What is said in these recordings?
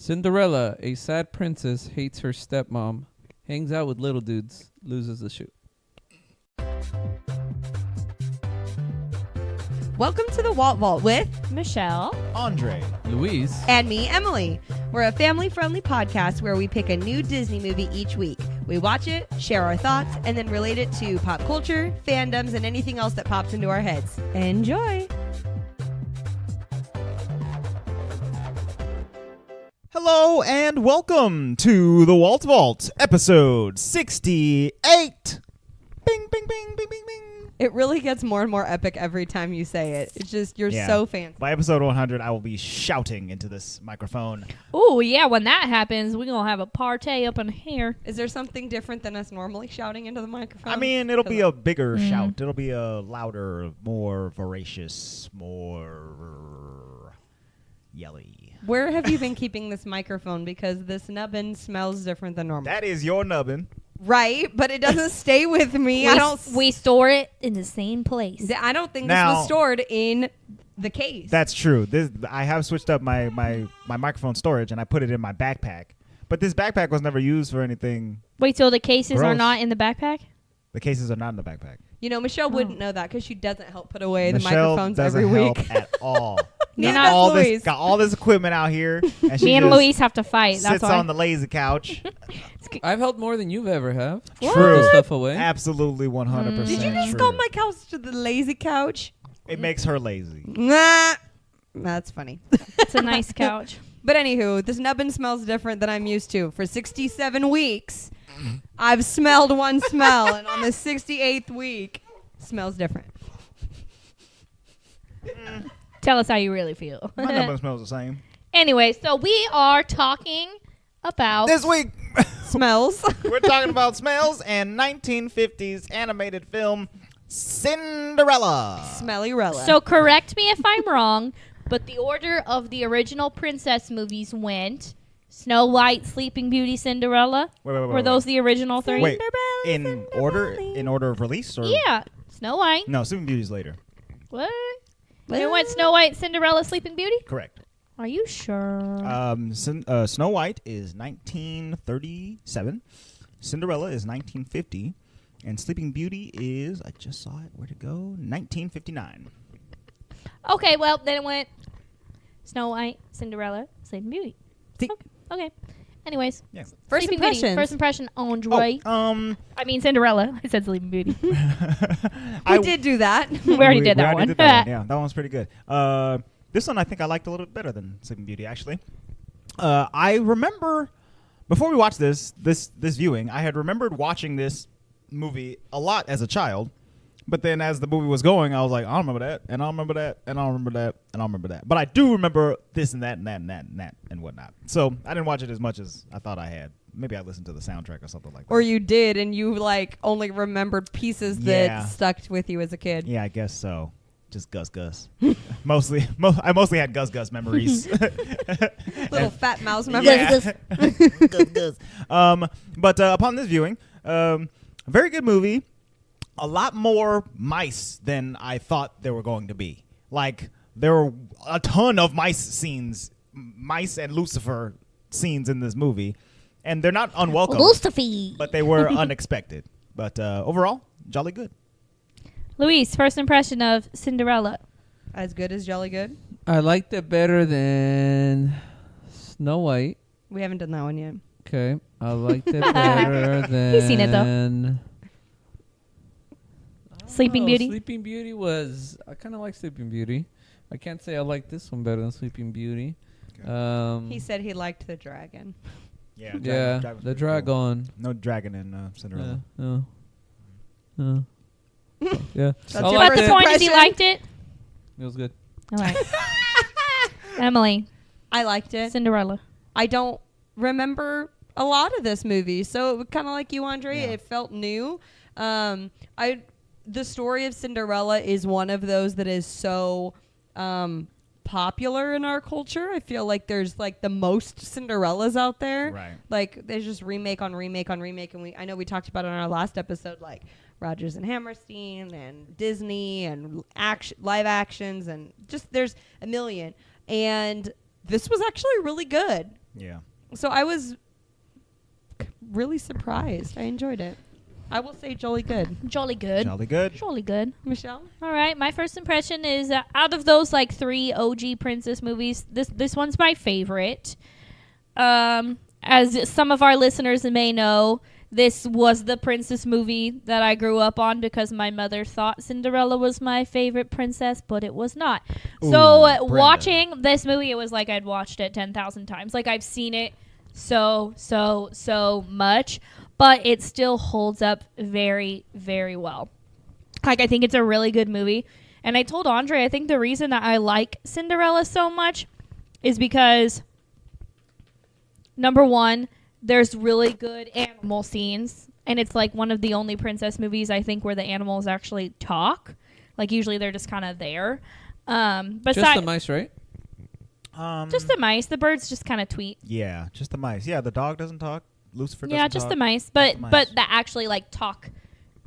Cinderella, a sad princess, hates her stepmom, hangs out with little dudes, loses the shoe. Welcome to the Walt Vault with Michelle, Andre, Louise, and me, Emily. We're a family-friendly podcast where we pick a new Disney movie each week. We watch it, share our thoughts, and then relate it to pop culture, fandoms, and anything else that pops into our heads. Enjoy! hello and welcome to the Walt Vault, episode 68. Bing, bing, bing, bing, bing, bing. It really gets more and more epic every time you say it. It's just, you're so fancy. By episode 100, I will be shouting into this microphone. oh yeah, when that happens, we're gonna have a party up in here. Is there something different than us normally shouting into the microphone? I mean, it'll be a bigger shout. It'll be a louder, more voracious, more yelly. Where have you been keeping this microphone? Because this nubbin smells different than normal. That is your nubbin. Right, but it doesn't stay with me. We store it in the same place. I don't think Now- this was stored in the case. That's true. I have switched up my microphone storage, and I put it in my backpack. But this backpack was never used for anything. Wait, so the cases are Gross. not in the backpack? The cases are not in the backpack. You know, Michelle wouldn't know that because she doesn't help put away the Michelle microphones doesn't every help week. at all. You're got not all Louise. this, got all this equipment out here, and she Me and just Louise have to fight. That's sits why. on the lazy couch. I've helped more than you've ever have. What? True. Put stuff away. Absolutely 100%. Did you just true. call my couch to the lazy couch? It makes her lazy. Nah. That's funny. It's a nice couch. But anywho, this nubbin smells different than I'm used to. For 67 weeks, I've smelled one smell, and on the 68th week, smells different. Tell us how you really feel. My number smells the same. Anyway, so we are talking about This week, Smells. we're talking about smells and 1950s animated film Cinderella. Smelly-rella. So correct me if I'm wrong, but the order of the original princess movies went Snow White, Sleeping Beauty, Cinderella. Wait, Were those the original three? Wait, in order of release? Or? Yeah. Snow White. No, Sleeping Beauty's later. What? It went Snow White, Cinderella, Sleeping Beauty? Correct. Are you sure? Snow White is 1937. Cinderella is 1950. And Sleeping Beauty is, I just saw it, where'd it go? 1959. Okay, well, then it went Snow White, Cinderella, Sleeping Beauty. Okay. Anyways. Yeah. First Sleeping impressions. Beauty. First impression, Andre. I mean Cinderella. I said Sleeping Beauty. We did do that. we already did that one. Yeah, that one's pretty good. This one I think I liked a little bit better than Sleeping Beauty, actually. I remember, before we watched this viewing, I had remembered watching this movie a lot as a child. But then as the movie was going, I was like, I don't remember that, and I don't remember that, and I don't remember that, and I don't remember that. But I do remember this and that and that and that and that and whatnot. So I didn't watch it as much as I thought I had. Maybe I listened to the soundtrack or something like that. Or you did, and you only remembered pieces Yeah. that stuck with you as a kid. Yeah, I guess so. Just Gus. I mostly had Gus memories. Little fat mouse memories. Yeah. Gus. But upon this viewing, very good movie. A lot more mice than I thought there were going to be. Like, there were a ton of mice and Lucifer scenes in this movie. And they're not unwelcome. Lucifer. But they were unexpected. But overall, jolly good. Luis, first impression of Cinderella. As good as Jolly Good. I liked it better than Snow White. We haven't done that one yet. Okay. I liked it better than... He's seen it, though. Sleeping Beauty. Sleeping Beauty was... I kind of like Sleeping Beauty. I can't say I like this one better than Sleeping Beauty. Okay. He said he liked the dragon. Yeah, the dragon. No dragon in Cinderella. Yeah. That's I your But liked the it. point is he liked it. It was good. All right. Emily, I liked it. Cinderella. I don't remember a lot of this movie, so kind of like you, Andre, Yeah. it felt new. The story of Cinderella is one of those that is so popular in our culture. I feel like there's the most Cinderellas out there. Right. Like there's just remake on remake on remake, and I know we talked about it on our last episode, like Rodgers and Hammerstein and Disney and live actions, and just there's a million. And this was actually really good. Yeah. So I was really surprised. I enjoyed it. I will say jolly good. Jolly good. Jolly good. Jolly good. Michelle? All right, my first impression is out of those like 3 OG princess movies, this one's my favorite. As some of our listeners may know, this was the princess movie that I grew up on because my mother thought Cinderella was my favorite princess, but it was not. Ooh, So Brenda. watching this movie, it was like I'd watched it 10,000 times. Like I've seen it so much, but it still holds up very, very well. Like I think it's a really good movie. And I told Andre, I think the reason that I like Cinderella so much is because, number one, there's really good animal scenes, and it's like one of the only princess movies I think where the animals actually talk. Like usually they're just kind of there. Just the mice, right? Just the mice. The birds just kind of tweet. Yeah, just the mice. Yeah, the dog doesn't talk. Lucifer doesn't Yeah, just talk. the mice. Just the But mice. that actually like talk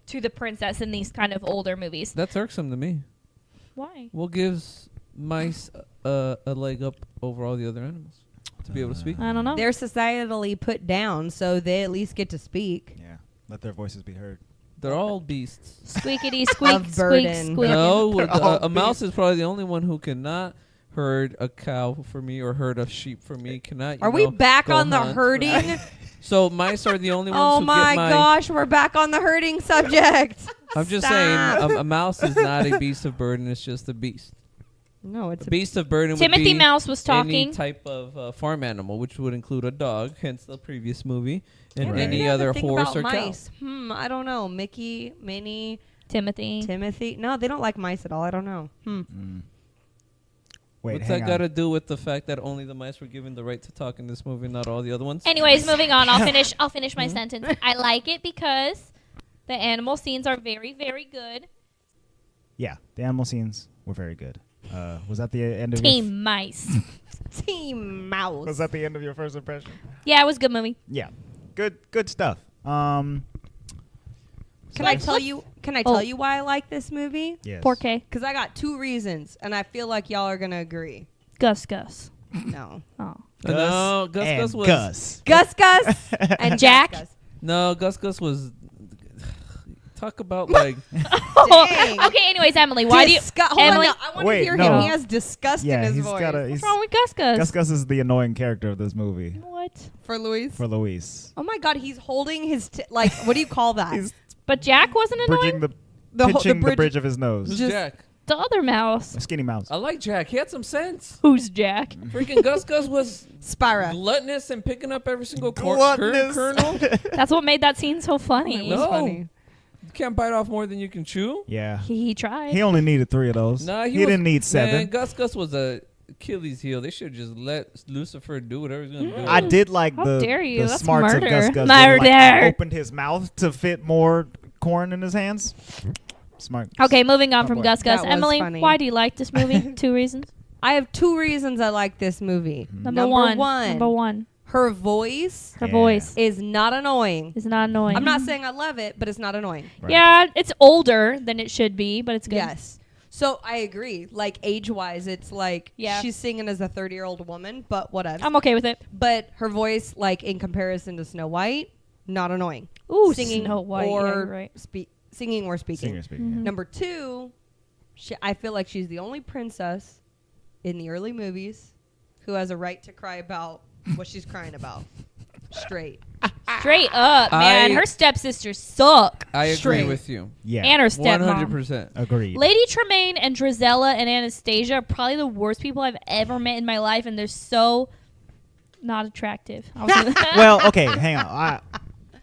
to the princess in these kind of older movies. That's irksome to me. Why? What gives mice a leg up over all the other animals? To be able to speak? I don't know. They're societally put down, so they at least get to speak. Yeah, let their voices be heard. They're all beasts. Squeakity squeak Of squeak burden. squeak. No, all a mouse is probably the only one who cannot herd a cow for me or herd a sheep for me. Cannot. Are we back go on the hunt for herding? me. So mice are the only ones Oh who my get my. gosh, we're back on the herding subject. I'm just Stop. saying, a mouse is not a beast of burden. It's just a beast. No, it's A beast of burden would Timothy be Mouse was talking. any type of farm animal, which would include a dog, hence the previous movie, and Right. any Yeah, the other thing horse about or mice. I don't know. Mickey, Minnie, Timothy. Timothy. No, they don't like mice at all. I don't know. Wait, What's hang that on. got to do with the fact that only the mice were given the right to talk in this movie, not all the other ones? Anyways, moving on. I'll finish my sentence. I like it because the animal scenes are very, very good. Yeah, the animal scenes were very good. Was that the end of your Team mice. Team Mouse. Was that the end of your first impression? Yeah, it was a good movie. Yeah, good stuff. Can I tell you? Can I tell you why I like this movie? Yes. 4K. Because I got 2 reasons, and I feel like y'all are gonna agree. Gus Gus. No. Oh. No, Gus and Gus was Gus. Gus and Jack? Gus. No, Gus was. Talk about like. Dang. Okay, anyways, Emily, why do you... Hold on, Emily- no, I want to Wait, hear no. him. He has disgust Yeah, in his he's voice. got a. What's He's, wrong with Gus Gus? Gus Gus is the annoying character of this movie What? For Luis. for Luis. Oh my God, he's holding his like. What do you call that? He's But Jack wasn't bridging annoying? pitching the bridge- bridge of his nose. Who's Just- Jack? The other mouse. A skinny mouse. I like Jack. He had some sense. Who's Jack? Freaking Gus was Spyra. gluttonous and picking up every single Gluttonous. kernel. That's what made that scene so funny. It was No. funny. You can't bite off more than you can chew. Yeah. He tried. He only needed 3 of those. Nah, he was- didn't need 7. Man, Gus was a Achilles heel. They should just let Lucifer do whatever he's gonna do. I did like How the, dare you? the That's smarts murder. of Gus Gus. when he, like, Murder. opened his mouth to fit more corn in his hands. Smart. Okay, moving on Oh, from boy. Gus Gus. That was Emily, funny. why do you like this movie? 2 reasons. I have 2 reasons I like this movie. Number one. Her voice Her Yeah. voice is not annoying. is not annoying. I'm not saying I love it, but it's not annoying. Right. Yeah, it's older than it should be, but it's good. Yes. So I agree. Like age-wise, it's like Yeah. she's singing as a 30-year-old woman, but whatever. I'm okay with it. But her voice, like in comparison to Snow White, not annoying. Ooh, Singing Snow White. or yeah, you're right. singing or speaking. Singer speaking. Mhm. Number 2, I feel like she's the only princess in the early movies who has a right to cry about what she's crying about. Straight. Straight up, man. I- Her stepsisters suck. I agree Straight. with you. Yeah. And her stepmom. 100%. Agreed. Lady Tremaine and Drizella and Anastasia are probably the worst people I've ever met in my life, and they're so not attractive. I was gonna- Well, okay, hang on. I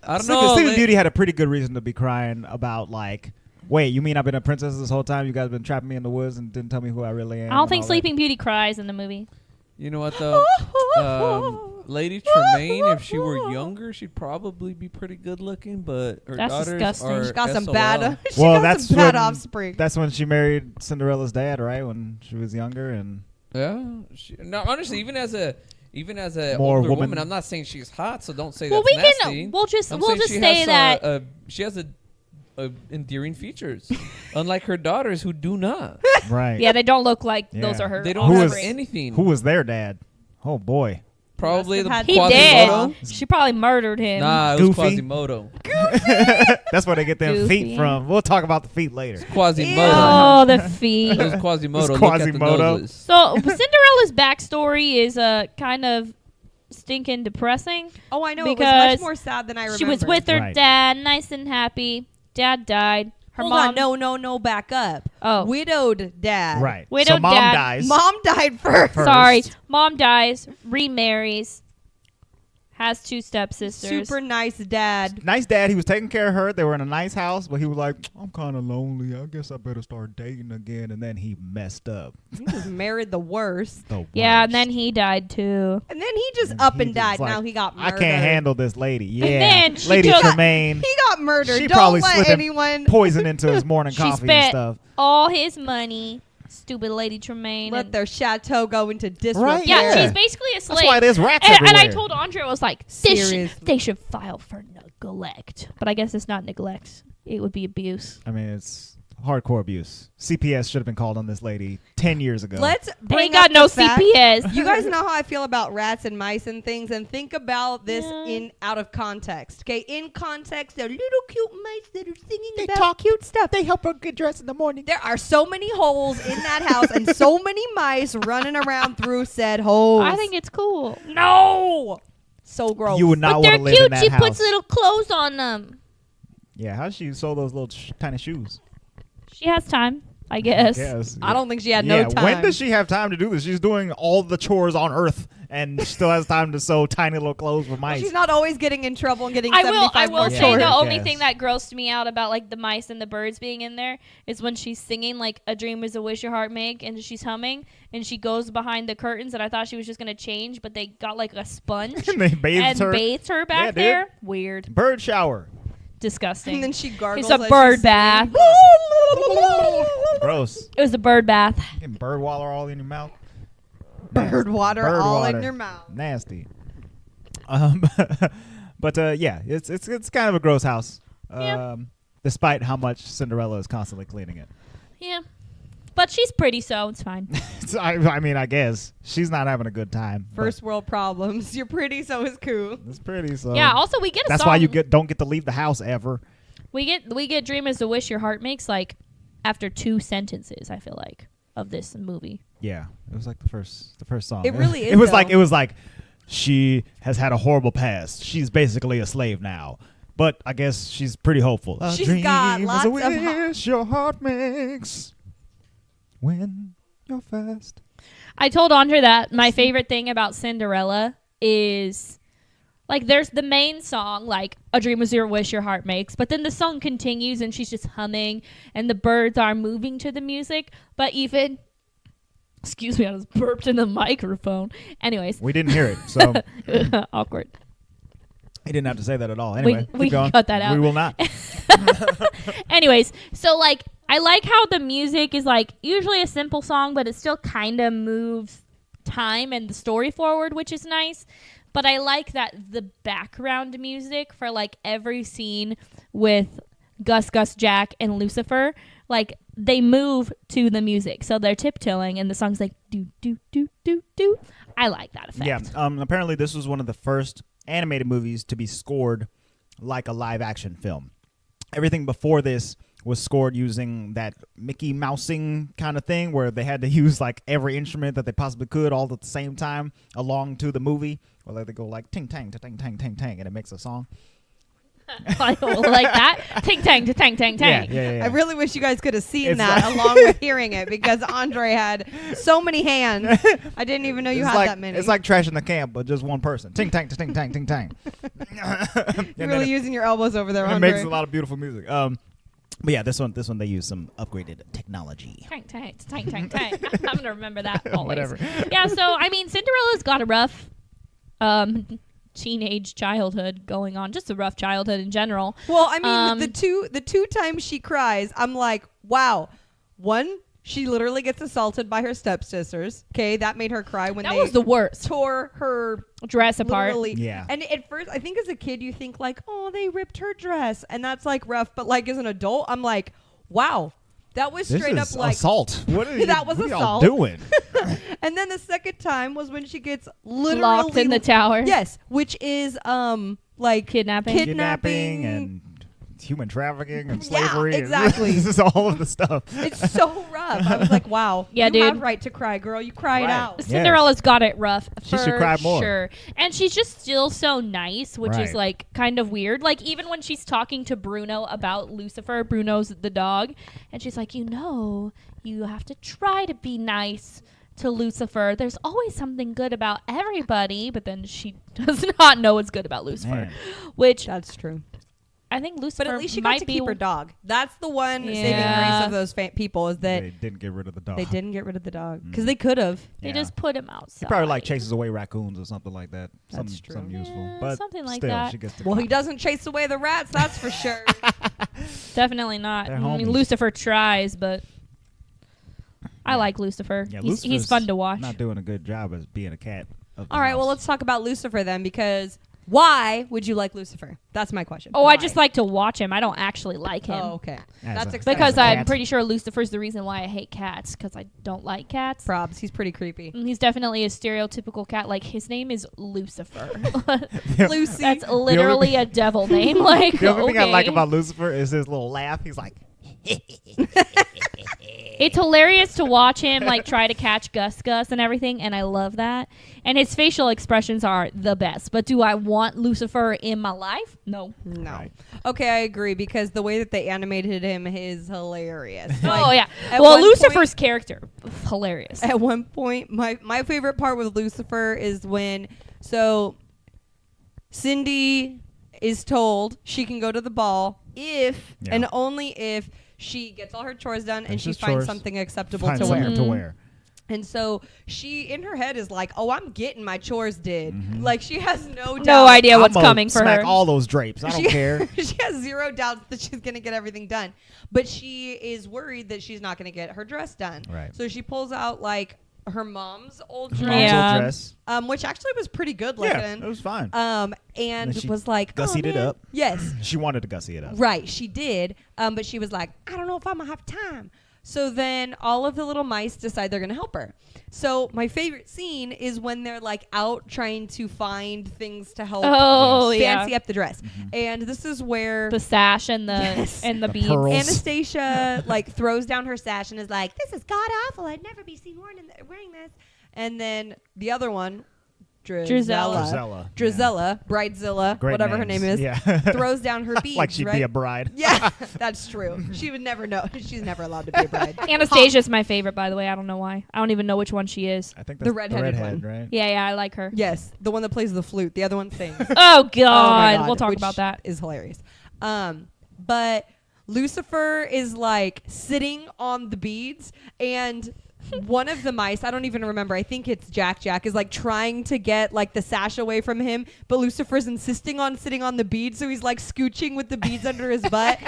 don't Sleeping, know. Sleeping Beauty had a pretty good reason to be crying about, like, wait, you mean I've been a princess this whole time? You guys been trapping me in the woods and didn't tell me who I really am? I don't and think all Sleeping Beauty cries in the movie. You know what though? Lady Tremaine, if she were younger, she'd probably be pretty good looking. But her That's daughters disgusting. are She got some SOL. bad. She Well, got that's some bad when- offspring. That's when she married Cinderella's dad, right? When she was younger and Yeah. No, honestly, even as a More older woman. woman, I'm not saying she's hot, so don't say Well, that's we nasty. can. We'll just I'm saying she say has that. she has a endearing features, unlike her daughters who do not. right. Yeah, they don't look like those Yeah. are her. They don't Who have is- offspring. anything. Who was their dad? Oh boy. Probably Must the have He had Quasimodo. did. She probably murdered him. Nah, it was Goofy. Quasimodo. That's where they get their Goofy. feet from. We'll talk about the feet later. Quasimodo. Oh, the feet. It was Quasimodo. It's Look at the Quasimodo. noses. So Cinderella's backstory is kind of stinking depressing. Oh, I know. It was Because much more sad than I remember. She was with her Right. dad, nice and happy. Dad died. Her Hold mom. on. No. Back up. Oh. Widowed dad. Right. So Widowed mom dad. dies. Mom died first. Sorry. Mom dies, remarries, has two stepsisters. Super nice dad. Nice dad. He was taking care of her. They were in a nice house, but he was like, I'm kind of lonely. I guess I better start dating again. And then he messed up. He just married the worst. The Yeah, worst. and then he died too. And then he just And up he and died. just like, Now he got I murdered. can't handle this lady. Yeah. then she Lady took- Tremaine He got murdered. She Don't probably let slipping anyone. poison into his morning She coffee and spent stuff. all his money. Stupid Lady Tremaine. Let and- their chateau go into disrepair. Right, yeah, Yeah. she's basically a slave. That's why there's rats and everywhere. I told Andre, I was like, Seriously. they should file for neglect. But I guess it's not neglect. It would be abuse. I mean, it's hardcore abuse. CPS should have been called on this lady 10 years ago. Let's They bring ain't got up no the fact- CPS. You guys know how I feel about rats and mice and things, and think about this Yeah. in out of context. Okay, in context, they're little cute mice that are singing They about talk. cute stuff. They help her get dressed in the morning. There are so many holes in that house and so many mice running around through said holes. I think it's cool. no, so gross. You would not But want they're to live in cute. that She house. puts little clothes on them. Yeah, how does she sew those little tiny shoes? She has time, I guess. Yes. I don't think she had Yeah, no time. when does she have time to do this? She's doing all the chores on Earth, and she still has time to sew tiny little clothes for mice. She's not always getting in trouble and getting I 75 will more say chores. the Yeah. only Yes. thing that grossed me out about like the mice and the birds being in there is when she's singing like "A Dream Is a Wish Your Heart Make" and she's humming and she goes behind the curtains and I thought she was just gonna change, but they got like a sponge and they bathed and her. bathed her back Yeah, dude. there. Weird, Bird shower. disgusting. And then she gargles. It's a as bird she's bath. singing. Gross. It was a bird bath. Getting bird water all in your mouth. Bird water Bird all water. in your mouth. Nasty. But yeah, it's kind of a gross house. Yeah. Despite how much Cinderella is constantly cleaning it. Yeah, but she's pretty, so it's fine. I mean, I guess she's not having a good time. but First world problems. You're pretty, so is cool. it's pretty. So Yeah. Also, we get a that's song. why you don't get to leave the house ever. We get "Dream Is a Wish Your Heart Makes" like after 2 sentences. I feel like of this movie. Yeah, it was like the first song. It really is, It was though. like she has had a horrible past. She's basically a slave now. But I guess she's pretty hopeful. A She's dream got is lots a of wish your heart makes when you're fast. I told Andre that my favorite thing about Cinderella is like there's the main song, like "A Dream Is Your Wish Your Heart Makes," but then the song continues and she's just humming and the birds are moving to the music. But even, excuse me, I just burped in the microphone. Anyways, We didn't hear it, so awkward. he didn't have to say that at all. Anyway, we keep going. cut that out. We will not. Anyways, so like I like how the music is like usually a simple song, but it still kind of moves time and the story forward, which is nice. But I like that the background music for like every scene with Gus, Jack, and Lucifer, like they move to the music, so they're tiptoeing, and the song's like do do do do do. I like that effect. Yeah. Apparently, this was one of the first animated movies to be scored like a live action film. Everything before this was scored using that Mickey Mousing kind of thing where they had to use like every instrument that they possibly could all at the same time along to the movie. Or like they go like ting tang ting tang ting tang and it makes a song. like that. Ting tang to tang tang tang. Yeah. I really wish you guys could have seen It's that like- along with hearing it because Andre had so many hands. I didn't even know you It's had like, that many. It's like trash in the camp, but just one person. Ting tang ting tang ting tang. You're really using your elbows over there, it Andre. makes a lot of beautiful music. But yeah, this one they use some upgraded technology. Tang tang tang tang tang. I'm gonna remember that always. Whatever. Yeah, so I mean, Cinderella's got a rough teenage childhood going on, just a rough childhood in general. Well, I mean, the two times she cries, I'm like, wow. One, she literally gets assaulted by her stepsisters. Okay, that made her cry when That they was the worst. tore her Dress apart. literally. Yeah. And at first, I think as a kid, you think like, oh, they ripped her dress, and that's like rough. But like as an adult, I'm like, wow, That was This straight is up like assault. What are you, That was what are y'all assault. doing? And then the second time was when she gets literally Locked in the tower. Yes, which is like Kidnapping. Kidnapping and human trafficking and Yeah, slavery. and exactly. This is all of the stuff. It's so rough. I was like, wow. Yeah, you dude. have right to cry, girl. You cried Right. out. Cinderella's got it rough. She should for cry more. Sure. And she's just still so nice, which is Right. like kind of weird. Like even when she's talking to Bruno about Lucifer, Bruno's the dog, and she's like, you have to try to be nice to Lucifer. There's always something good about everybody, but then she does not know what's good about Lucifer. Man. Which That's true. I think Lucifer But at least she might got to be keep her dog. That's the one saving Yeah. grace of those people is that They didn't get rid of the dog. they didn't get rid of the dog because they could have. They Yeah. just put him outside. He probably like chases away raccoons or something like that. That's true. Something useful. Yeah, But something like still, that. she gets to Well, cry. he doesn't chase away the rats, that's for sure. Definitely not. They're I mean, homies. Lucifer tries, but I like Lucifer. Yeah, he's Lucifer's fun to watch. Not doing a good job as being a cat. Of the All right, well, house. let's talk about Lucifer then because why would you like Lucifer? That's my question. Oh, Why? I just like to watch him. I don't actually like him. Oh, okay. As That's a- exciting. Because as a I'm cat. pretty sure Lucifer's the reason why I hate cats, because I don't like cats. Probs. He's pretty creepy. And he's definitely a stereotypical cat. Like, his name is Lucifer. Lucy. That's literally a devil name. Like, The only thing I like okay. about Lucifer is his little laugh. He's like, It's hilarious to watch him like try to catch Gus and everything, and I love that. And his facial expressions are the best. But do I want Lucifer in my life? No. No. Right. Okay, I agree because the way that they animated him is hilarious. Oh yeah. at Well, one Lucifer's character, hilarious. At one point, my favorite part with Lucifer is when Cindy is told she can go to the ball if Yeah. and only if she gets all her chores done and That's she just finds chores. something acceptable find to wear. something to wear. And so she, in her head, is like, "Oh, I'm getting my chores did." Mhm. Like she has no doubt. No idea what's I'm gonna coming for smack her. all those drapes. I don't She- care. She has zero doubts that she's going to get everything done. But she is worried that she's not going to get her dress done. Right. So she pulls out like her mom's old Mom's dress, old Yeah. dress. which actually was pretty good Yeah, it looking. was fine. And then she was like, gussied "Oh, it man." up. Yes. She wanted to gussy it up. Right, she did. But she was like, I don't know if I'm going to have time. So then all of the little mice decide they're going to help her. So my favorite scene is when they're like out trying to find things to help Oh yeah. fancy up the dress. And this is where The sash and the Yes. and the The beads. pearls. Anastasia like throws down her sash and is like, "This is god awful. I'd never be seen wearing this." And then the other one, Drizella. Drizella, Bridezilla, Great whatever her names. name is, Yeah. throws down her beads. like she'd right? be a bride. Yeah, that's true. She would never know. She's never allowed to be a bride. Anastasia's my favorite, by the way. I don't know why. I don't even know which one she is. I think The that's redheaded one. right? Yeah, I like her. Yes, the one that plays the flute. The other one sings. Oh God, Oh my we'll talk which about that. Is hilarious. But Lucifer is like sitting on the beads and one of the mice, I don't even remember, I think it's Jack, is like trying to get like the sash away from him, but Lucifer's insisting on sitting on the beads, so he's like scooching with the beads under his butt.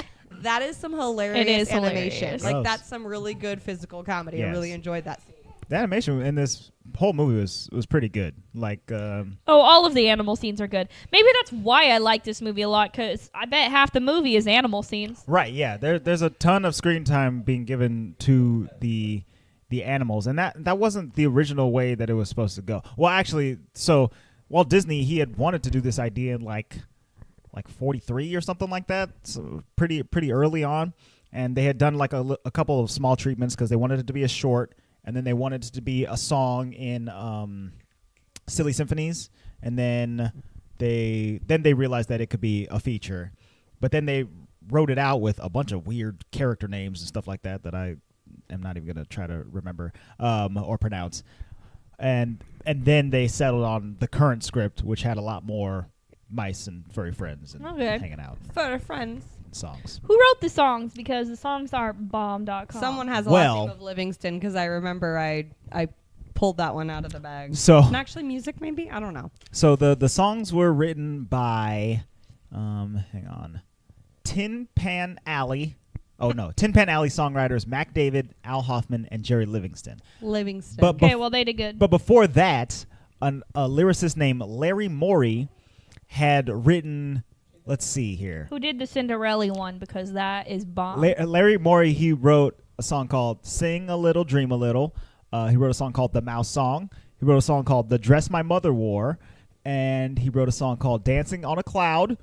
That is some hilarious It is animation. hilarious. Like Gross. that's some really good physical comedy. I Yes. really enjoyed that scene. The animation in this whole movie was pretty good. Like, Oh, all of the animal scenes are good. Maybe that's why I like this movie a lot, because I bet half the movie is animal scenes. right, yeah. There's a ton of screen time being given to the animals, and that wasn't the original way that it was supposed to go. Well, actually, so Walt Disney, he had wanted to do this idea in like 43 or something like that, so pretty early on, and they had done like a couple of small treatments because they wanted it to be a short, and then they wanted it to be a song in Silly Symphonies, and then they realized that it could be a feature, but then they wrote it out with a bunch of weird character names and stuff like that I am not even going to try to remember or pronounce. And then they settled on the current script, which had a lot more mice and furry friends and Okay. hanging out For friends. and songs. Who wrote the songs? Because the songs are bomb.com. Someone has a Well- last name of Livingston because I remember I pulled that one out of the bag. So And actually music maybe? I don't know. so the songs were written by hang on. Tin Pan Alley. Oh no, Tin Pan Alley songwriters Mac David, Al Hoffman, and Jerry Livingston. Livingston. But Okay, well, they did good. But before that, a lyricist named Larry Morey had written. Let's see here. Who did the Cinderella one? Because that is bomb. Larry Morey, he wrote a song called "Sing a Little, Dream a Little." He wrote a song called "The Mouse Song." He wrote a song called "The Dress My Mother Wore," and he wrote a song called "Dancing on a Cloud."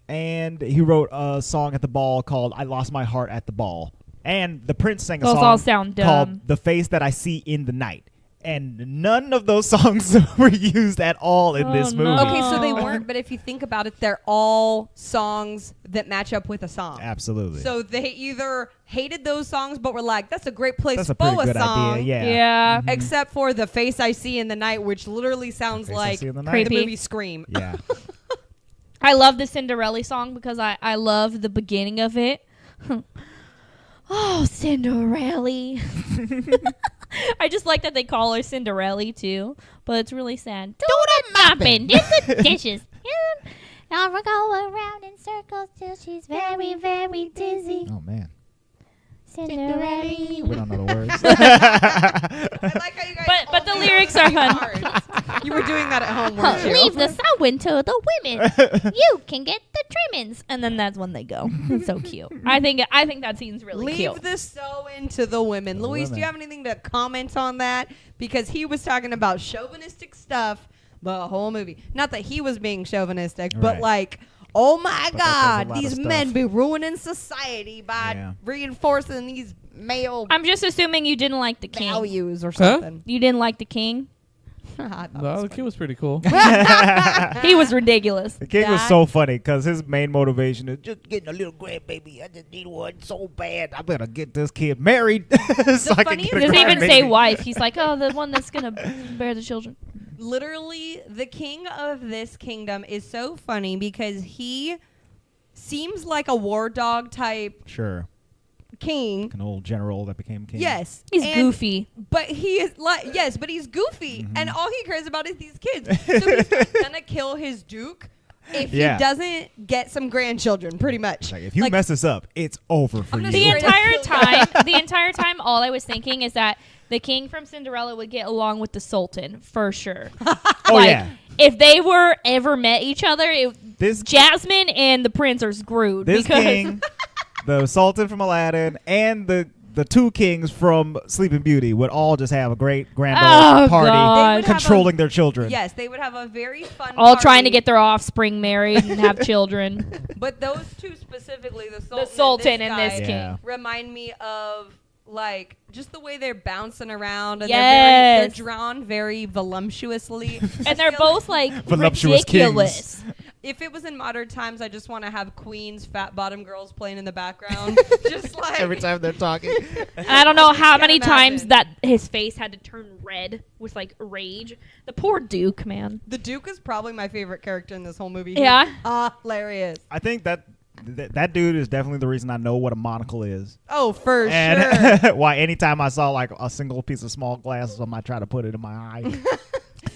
And he wrote a song at the ball called "I Lost My Heart at the Ball." And the Prince sang a Those song all sound dumb. called "The Face That I See in the Night." And none of those songs were used at all in this movie. no. Okay, so they weren't, but if you think about it, they're all songs that match up with a song. Absolutely. So they either hated those songs, but were like, "That's a great place That's a for pretty a good song." idea. Yeah. Yeah. Except for "The Face I See in the Night," which literally sounds Face I like See in the Night. the Creepy. movie Scream. Yeah. I love the Cinderella song because I love the beginning of it. Oh, Cinderella. I just like that they call her Cinderella too, but it's really sad. Do the mopping, do the dishes. Now we're going around in circles till she's very, very dizzy. Oh man. Cinderella. We don't know the words. I like how you guys But the lyrics are fun. hard. You were doing that at home, weren't you? Leave the sewing to the women. You can get the trimmings, and then that's when they go. It's so cute. I think that scene's really Leave cute. the sewing to the women. The Luis, do women. you have anything to comment on that? Because he was talking about chauvinistic stuff the whole movie. Not that he was being chauvinistic, but Right. like, oh my But that God, does a lot these of men stuff. be ruining society by Yeah. reinforcing these male I'm just assuming you didn't like the king. values or Huh? something. You didn't like the king? I thought it No, was the kid funny. was pretty cool. He was ridiculous. The king was That- so funny because his main motivation is just getting a little grandbaby. I just need one so bad. I better get this kid married. so I can funniest get a He doesn't even grandbaby. say wife. He's like, oh, the one that's going to bear the children. Literally, the king of this kingdom is so funny because he seems like a war dog type Sure. king. An old general that became king. Yes. He's and- goofy. But he is like, yes, but he's goofy. Mhm. And all he cares about is these kids. So he's like, gonna kill his duke if Yeah. he doesn't get some grandchildren, pretty much. Like, if you Like, mess this up, it's over for I'm you. gonna The straight up entire kill time, all I was thinking is that the king from Cinderella would get along with the sultan for sure. oh, like, yeah. If they were ever met each other, This Jasmine and the prince are screwed. this because king, the sultan from Aladdin, and the two kings from Sleeping Beauty would all just have a great grand Oh, old party God. They would have controlling their children. Yes, they would have a very fun all trying to party, get their offspring married and have children. But those two specifically, the sultan, The sultan and and this this guy, Yeah. king. remind me of like just the way they're bouncing around and Yes. they're drawn very voluptuously. I And they're feel both like Voluptuous ridiculous. if it was in modern times, I just want to have queens, fat bottom girls playing in the background, just like Every time they're talking. And I don't know I just how can't many times imagine. that his face had to turn red with like rage. The poor Duke, man. The Duke is probably my favorite character in this whole movie. Yeah. He's hilarious. I think that dude is definitely the reason I know what a monocle is. Oh, for sure. And why anytime I saw like a single piece of small glass, I might try to put it in my eye.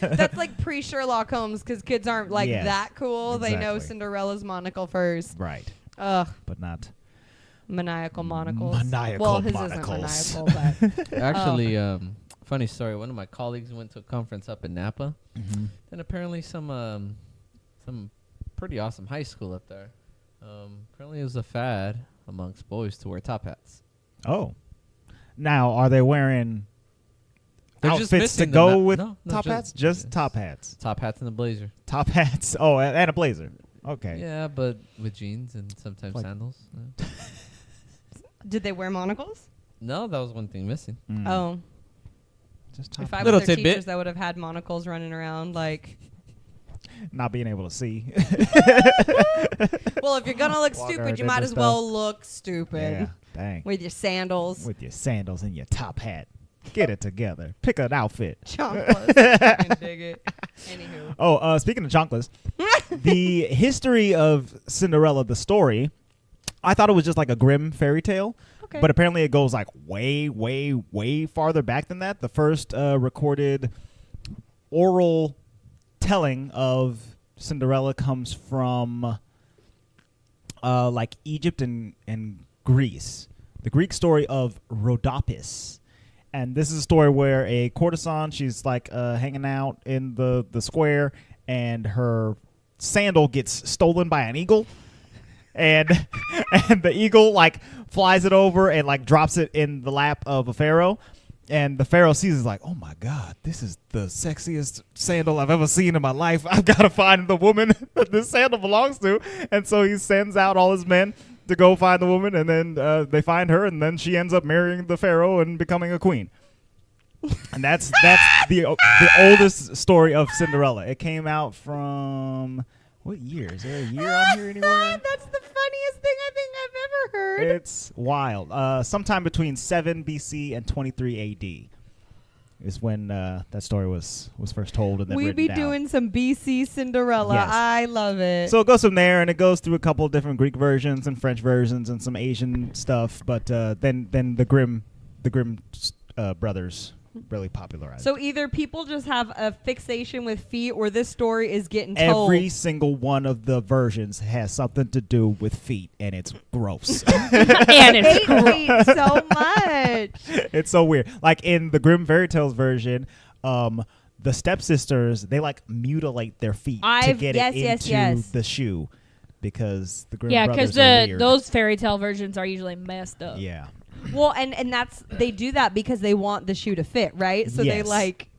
That's like pre Sherlock Holmes because kids aren't like Yes, that cool. They know exactly. Cinderella's monocle first. Right. Ugh, But not. maniacal monocles. Maniacal well, his monocles. isn't maniacal, but Actually, funny story. One of my colleagues went to a conference up in Napa, Mm-hmm. and apparently some pretty awesome high school up there. Apparently, it was a fad amongst boys to wear top hats. Oh. Now, are they wearing They're just outfits to missing the go ma- with no, top hats? Just top hats. Top hats and a blazer. Top hats. Oh, and a blazer. Okay. Yeah, but with jeans and sometimes Like- sandals. Yeah. did they wear monocles? No, that was one thing missing. Mm. Oh, Just top if I hats. Little was their tidbit. teachers, I would have had monocles running around like. Not being able to see. Well, if you're gonna look Walk stupid, around you might and as stuff. well look stupid Yeah. Dang. with your sandals. With your sandals and your top hat. Get it together. Pick an outfit. Chonkless. I can dig it. Anywho. Oh, speaking of chonkless, the history of Cinderella, the story, I thought it was just like a grim fairy tale. Okay. But apparently it goes like way, way, way farther back than that. The first recorded oral telling of Cinderella comes from like Egypt and Greece. The Greek story of Rhodopis. And this is a story where a courtesan, she's like hanging out in the square, and her sandal gets stolen by an eagle. and and the eagle like flies it over and like drops it in the lap of a pharaoh. And the pharaoh sees it like, oh my God, this is the sexiest sandal I've ever seen in my life. I've got to find the woman that this sandal belongs to. And so he sends out all his men to go find the woman, and then they find her, and then she ends up marrying the pharaoh and becoming a queen. And that's the oldest story of Cinderella. It came out from what year? Is there a year on here anywhere? That's the funniest thing I think I've ever heard. It's wild. Sometime between 7 BC and 23 AD is when that story was first told and then We written be down. doing some BC Cinderella. Yes. I love it. So it goes from there, and it goes through a couple of different Greek versions and French versions and some Asian stuff. But then the Grimm brothers really popularized. So either people just have a fixation with feet, or this story is getting told. Every single one of the versions has something to do with feet, and it's gross. And it's Hate feet so much. It's so weird. Like in the Grimm Fairy Tales version, the stepsisters, they like mutilate their feet to get it into the shoe, because the Grimm brothers are weird. those fairy tale versions are usually messed up. Yeah. Well, and that's they do that because they want the shoe to fit, right? So they Yes. like.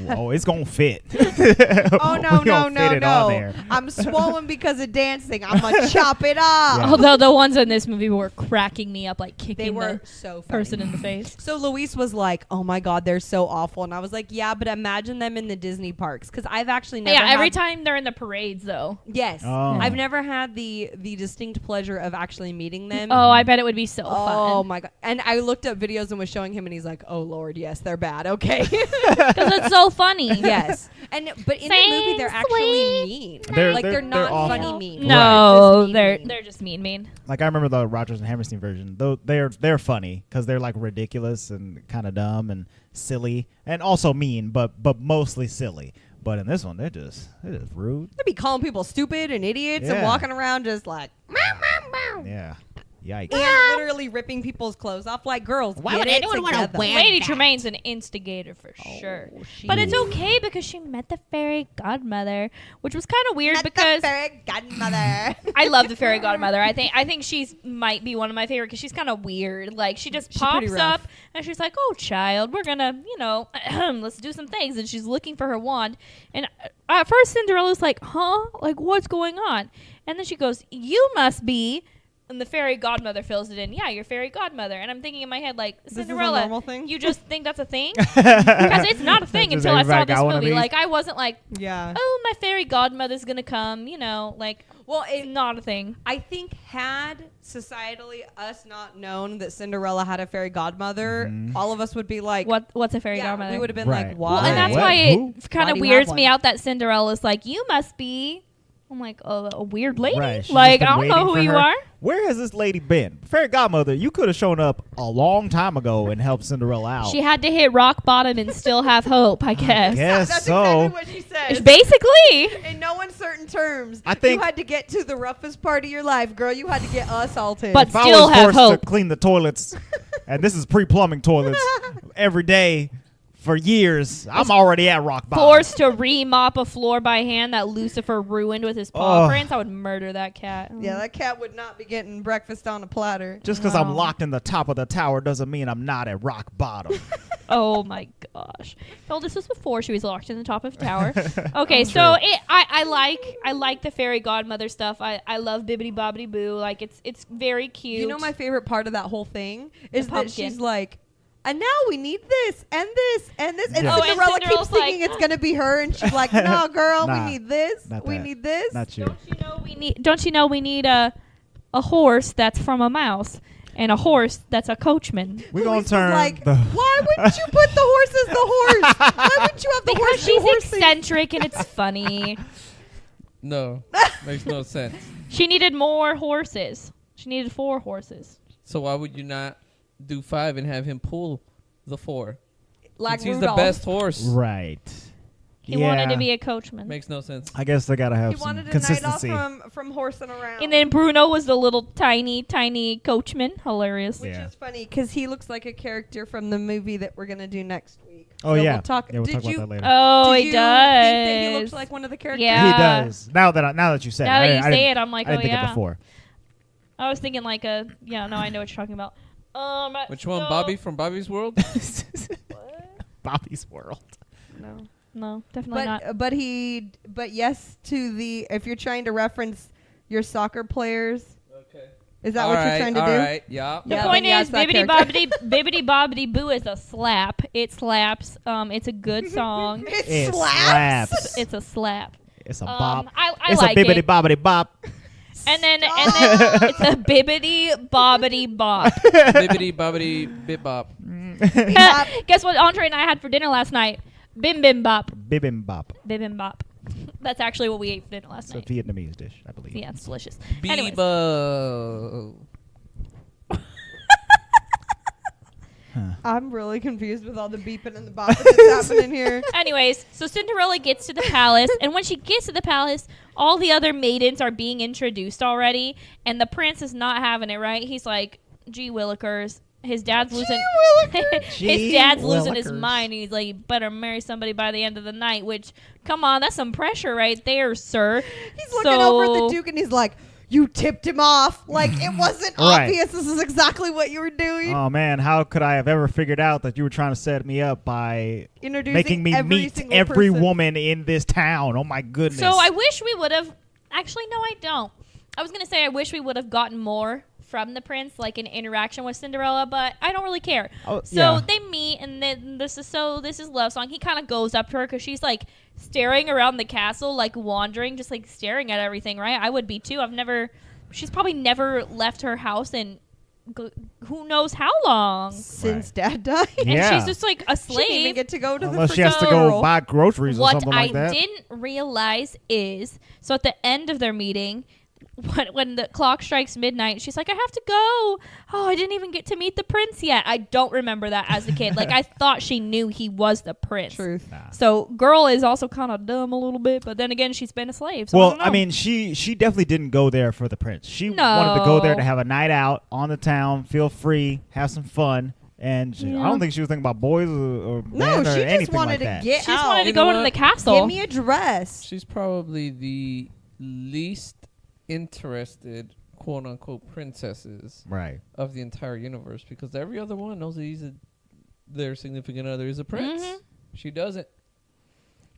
Oh, it's gonna fit. Oh no We no gonna no fit it on no! there. I'm swollen because of dancing. I'm gonna chop it off. Yeah. Although the ones in this movie were cracking me up, like They kicking were the so funny. person in the face. So Luis was like, "Oh my God, they're so awful," and I was like, "Yeah, but imagine them in the Disney parks, because I've actually never." Yeah, every had- time they're in the parades, though. Yes, Oh. I've never had the distinct pleasure of actually meeting them. Oh, I bet it would be so Oh fun. my God! And I looked up videos and was showing him, and he's like, "Oh Lord, yes, they're bad." Okay. Because it's so funny. Yes, but in the movie they're actually mean. They're not awful. funny mean. No, Just they're mean. they're just mean. Like I remember the Rodgers and Hammerstein version. Though they're funny because they're like ridiculous and kind of dumb and silly and also mean, but mostly silly. But in this one, they're just rude. They'd be calling people stupid and idiots and Yeah. walking around just like, Yeah. Yikes. and literally ripping people's clothes off like girls. Why Get would it anyone wanna together. wear- Lady that. Tremaine's an instigator for Oh, sure. she But it's is. okay because she met the fairy godmother, which was kind of weird Met the because fairy godmother. I love the fairy godmother. I think she's might be one of my favorite because she's kind of weird. Like she just She's pretty pops rough. up and she's like, "Oh, child, we're gonna, let's do some things." And she's looking for her wand. And at first, Cinderella's like, "Huh? Like what's going on?" And then she goes, "You must be." And the fairy godmother fills it in. Yeah, your fairy godmother. And I'm thinking in my head, like, This is a Cinderella, normal thing? you just think that's a thing? Because it's not a thing Does until I saw everybody this got one of movie. these? Like, I wasn't like, Yeah. oh, my fairy godmother's going to come, like, Well, it's not a thing. I think had societally us not known that Cinderella had a fairy godmother, all of us would be like, What's a fairy yeah, godmother? we would have been Right. like, why? Well, and that's What? why Who? it kind Why of do you have weirds me one? out that Cinderella's like, you must be. I'm like, oh, a weird lady. Right. She's Like, just I been don't know waiting who for you her. are. Where has this lady been? Fairy godmother, you could have shown up a long time ago and helped Cinderella out. She had to hit rock bottom and still have hope, I guess. Guess That's so. exactly what she says. Basically. In no uncertain terms, I think- you had to get to the roughest part of your life, girl. You had to get assaulted. But If I still was have forced hope. to clean the toilets, and this is pre-plumbing toilets, every day for years, I'm already at rock bottom. Forced to re-mop a floor by hand that Lucifer ruined with his paw Ugh. prints, I would murder that cat. yeah, that cat would not be getting breakfast on a platter. Just because I'm No. locked in the top of the tower doesn't mean I'm not at rock bottom. Oh my gosh. Well, this was before she was locked in the top of the tower. Okay, so I like the fairy godmother stuff. I love Bibbidi Bobbidi Boo. Like it's very cute. You know, my favorite part of that whole thing is that pumpkin. she's like, and now we need this and this and this. And Yeah. Oh, and Cinderella keeps Cinderella's thinking like, it's going to be her. And she's like, no, girl, Nah, we need this. not We that. need this. Not you. Don't you know we need a horse that's from a mouse and a horse that's a coachman? We're going Louise to turn was like, the... why wouldn't you put the horse as the horse? Why wouldn't you have the Because horse do she's horse things? eccentric and it's funny. No, makes no sense. She needed more horses. She needed 4 horses. So why would you not do 5 and have him pull the 4? Like Since he's Rudolph. the best horse. Right. He wanted to be a coachman. Makes no sense. I guess they got to have He some wanted a night off consistency. from horsing around. And then Bruno was the little tiny coachman. Hilarious. Yeah. Which is funny because he looks like a character from the movie that we're gonna do next week. Oh, So yeah. We'll talk. Yeah, we'll did talk you, about that later. Oh, did he you does. think that he looks like one of the characters? Yeah. He does. Now that you said Now it. that you I say didn't- it, I'm like, I didn't oh think yeah. it before. I was thinking like a yeah. No, I know what you're talking about. Which one? Bobby from Bobby's World? What? Bobby's World. No, definitely not. But yes to the, if you're trying to reference your soccer players. Okay. Is that what you're trying to do? All right, yeah. The Yeah, point then is, yes, that Bibbidi character. Bobbidi, Bibbidi Bobbidi Boo is a slap. It slaps. It's a good song. It slaps. It's a slap. It's a bop. I It's like a bibbity it. bobbity bop. And then it's a bibbidi bobbidi bop. Bibbidi bobbidi bip bop. Guess what Andre and I had for dinner last night? Bim bim bop. Bibbim bop. Bim bim bop. That's actually what we ate for dinner last It's a night. Vietnamese dish, I believe. Yeah, it's delicious. Anyways. Bibo. I'm really confused with all the beeping and the bopping that's happening here. Anyways, so Cinderella gets to the palace, and when she gets to the palace, all the other maidens are being introduced already, and the prince is not having it, right? He's like, gee willikers. His dad's losing his dad's losing his mind, and he's like, you better marry somebody by the end of the night, which, come on, that's some pressure right there, sir. He's looking over at the Duke and he's like, you tipped him off. Like, it wasn't Right. obvious this is exactly what you were doing. Oh man, how could I have ever figured out that you were trying to set me up by Introducing making me every meet single every person. woman in this town? Oh my goodness. So I wish we would have, actually, no, I don't. I was going to say I wish we would have gotten more from the prince, like an interaction with Cinderella, but I don't really care. Oh, So yeah. they meet, and then this is love song. He kind of goes up to her because she's like staring around the castle, like wandering, just like staring at everything, right? I would be too. She's probably never left her house in who knows how long. Since Dad died. And Yeah. she's just like a She didn't even slave. get to go to Unless the she has to go funeral. buy groceries or What something I like that. didn't realize is, so at the end of their meeting, when the clock strikes midnight, she's like, I have to go. Oh, I didn't even get to meet the prince yet. I don't remember that as a kid. Like, I thought she knew he was the prince. Truth. So, girl is also kind of dumb a little bit, but then again, she's been a slave. So Well, don't know. I mean, she definitely didn't go there for the prince. She No. wanted to go there to have a night out on the town, feel free, have some fun. And Yeah. I don't think she was thinking about boys or No, men or she anything just wanted like to that. get she just out. wanted to You go know into the what? castle. Give me a dress. She's probably the least interested, quote unquote, princesses Right. of the entire universe, because every other one knows that their significant other is a prince. Mhm. She doesn't.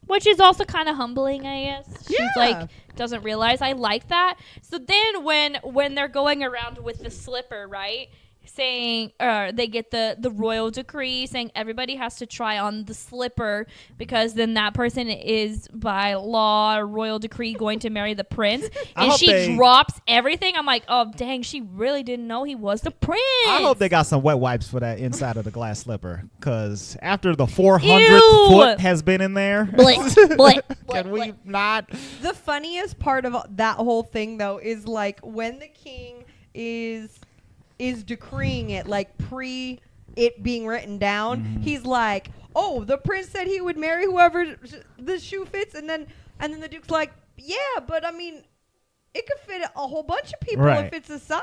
Which is also kind of humbling, I guess. She's Yeah. like, doesn't realize I like that. So then when they're going around with the slipper, right? Saying, they get the royal decree saying everybody has to try on the slipper because then that person is by law or royal decree going to marry the prince. I And hope she they- drops everything. I'm like, oh, dang, she really didn't know he was the prince. I hope they got some wet wipes for that inside of the glass slipper, because after the 400th Ew. foot has been in there, Blit, blit, can we not? The funniest part of that whole thing, though, is like when the king is decreeing it, like pre it being written down. He's like, "Oh, the prince said he would marry whoever the shoe fits," and then the duke's like, "Yeah, but I mean, it could fit a whole bunch of people Right. if it's a size."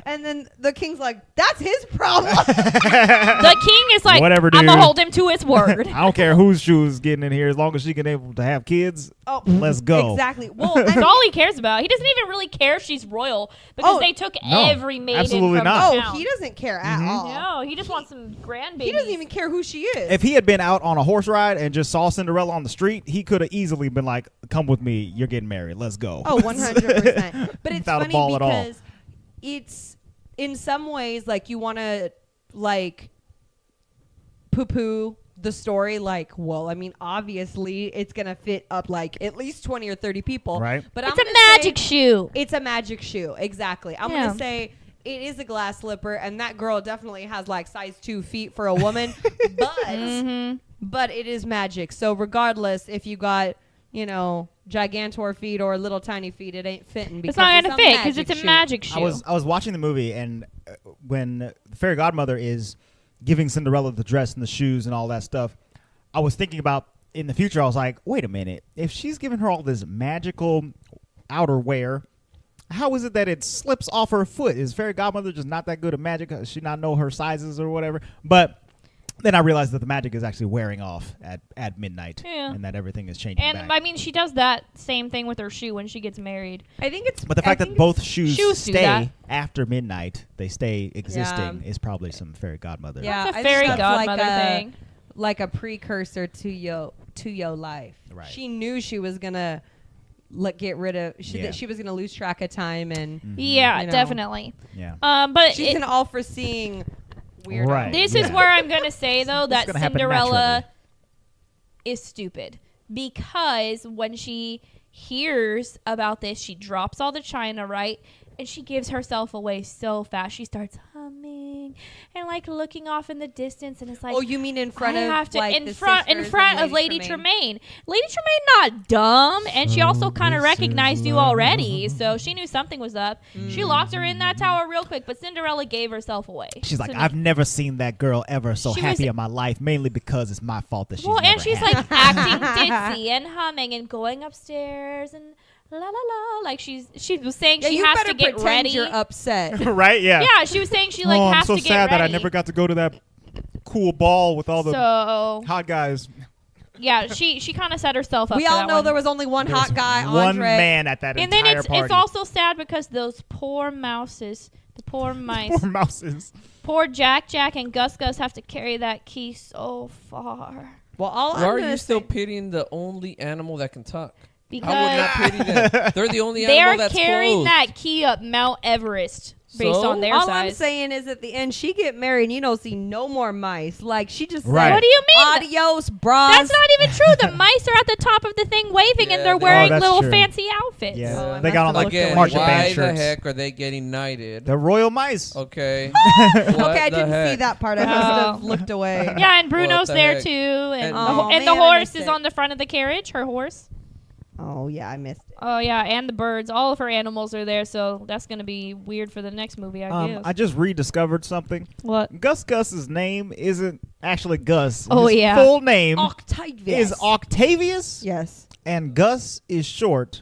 And then the king's like, "That's his problem." The king is like, Whatever, I'm going dude. to hold him to his word. I don't care whose shoes getting in here, as long as she can able to have kids. Oh, Let's go. Exactly. Well, That's and all he cares about. He doesn't even really care if she's royal because Oh, they took no, every maiden absolutely from not. the oh, town. he doesn't care at all. No, he just wants some grandbabies. He doesn't even care who she is. If he had been out on a horse ride and just saw Cinderella on the street, he could have easily been like, "Come with me. You're getting married. Let's go." Oh, 100%. But it's Without a funny ball at all. because it's in some ways like you want to like poo-poo the story, like, well, I mean, obviously it's going to fit up like at least 20 or 30 people. Right. But It's I'm a gonna say magic shoe. It's a magic shoe. Exactly. I'm Yeah. going to say it is a glass slipper, and that girl definitely has like size 2 feet for a woman. But it is magic. So regardless if you got, you know, gigantor feet or little tiny feet, it ain't fitting because It's not going to fit because magic it's a shoe. magic shoe. I was watching the movie, and when the fairy godmother is giving Cinderella the dress and the shoes and all that stuff, I was thinking about in the future. I was like, wait a minute, if she's giving her all this magical outerwear, how is it that it slips off her foot? Is fairy godmother just not that good at magic? Does she not know her sizes or whatever? But Then I realized that the magic is actually wearing off at midnight, Yeah. and that everything is changing And back. I mean, she does that same thing with her shoe when she gets married. I think it's. But the fact that both shoes do stay that. after midnight, they stay existing, is probably some fairy godmother. Yeah, That's a I think fairy that's godmother like thing. like a precursor to your life. Right. She knew she was gonna get rid of. Yeah. That she was gonna lose track of time, and Yeah, You know. definitely. Yeah. But she's an all-foreseeing weirdo. Right. this Yeah. is where I'm gonna say though It's that gonna happen Cinderella naturally. is stupid because when she hears about this, she drops all the china, right? And she gives herself away so fast. She starts humming and like looking off in the distance, and it's like, Oh, you mean in front I of have to like in the front sisters of Lady Tremaine. Lady Tremaine not dumb, and she also kind of recognized you already, so she knew something was up. She locked her in that tower real quick, but Cinderella gave herself away. She's like, So- I've never seen that girl ever so She happy was- in my life, mainly because it's my fault that she's well, never and she's happy. like acting ditzy and humming and going upstairs and la la la, like she was saying she you has better to get pretend ready. You're upset. right? Yeah. Yeah, she was saying she like has to get ready. got to go to that cool ball with all So hot guys. yeah, she kind of set herself up. We for all that know one. there was only one hot guy, One Andre. man at that And then entire party. it's also sad because those poor mouses, the poor mice, Poor mouses. poor Jack, and Gus have to carry that key so far Well, all Why I'm are gonna you still say- pitying the only animal that can talk? I would because not pity them. They're the only they animal are that's carrying closed. that key up Mount Everest based So? on their all I'm size. saying is at the end she get married and you don't see no more mice. Like she just Right. said, What do you mean? adios, bras. That's not even true. The mice are at the top of the thing waving, Yeah, and they're they- wearing that's little true. fancy outfits. Yeah, Oh, I they got on must like have Again, marching why band the shirts. heck are they getting knighted? The royal mice. Okay. Okay, I didn't see that part. I must have Oh. looked away. Yeah, and Bruno's the there heck? too, and, And- the, Oh, and the man, I horse missed is it. on the front of the carriage. Her horse. Oh yeah, I missed it. Oh yeah, and the birds. All of her animals are there, so that's gonna be weird for the next movie, I guess. I just rediscovered something. What? Gus's name isn't actually Gus. Oh, His yeah. full name Octavius. is Octavius, Yes. and Gus is short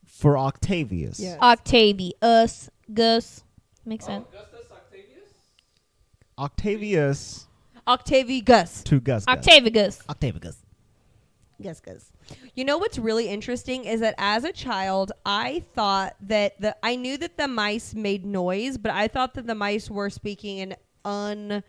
for Octavius. Yes. Octavius, Gus. Makes sense. Octavius Octavius. to Gus. Octavius. Octavius. Yes, Gus. You know what's really interesting is that as a child, I thought that I knew that the mice made noise, but I thought that the mice were speaking an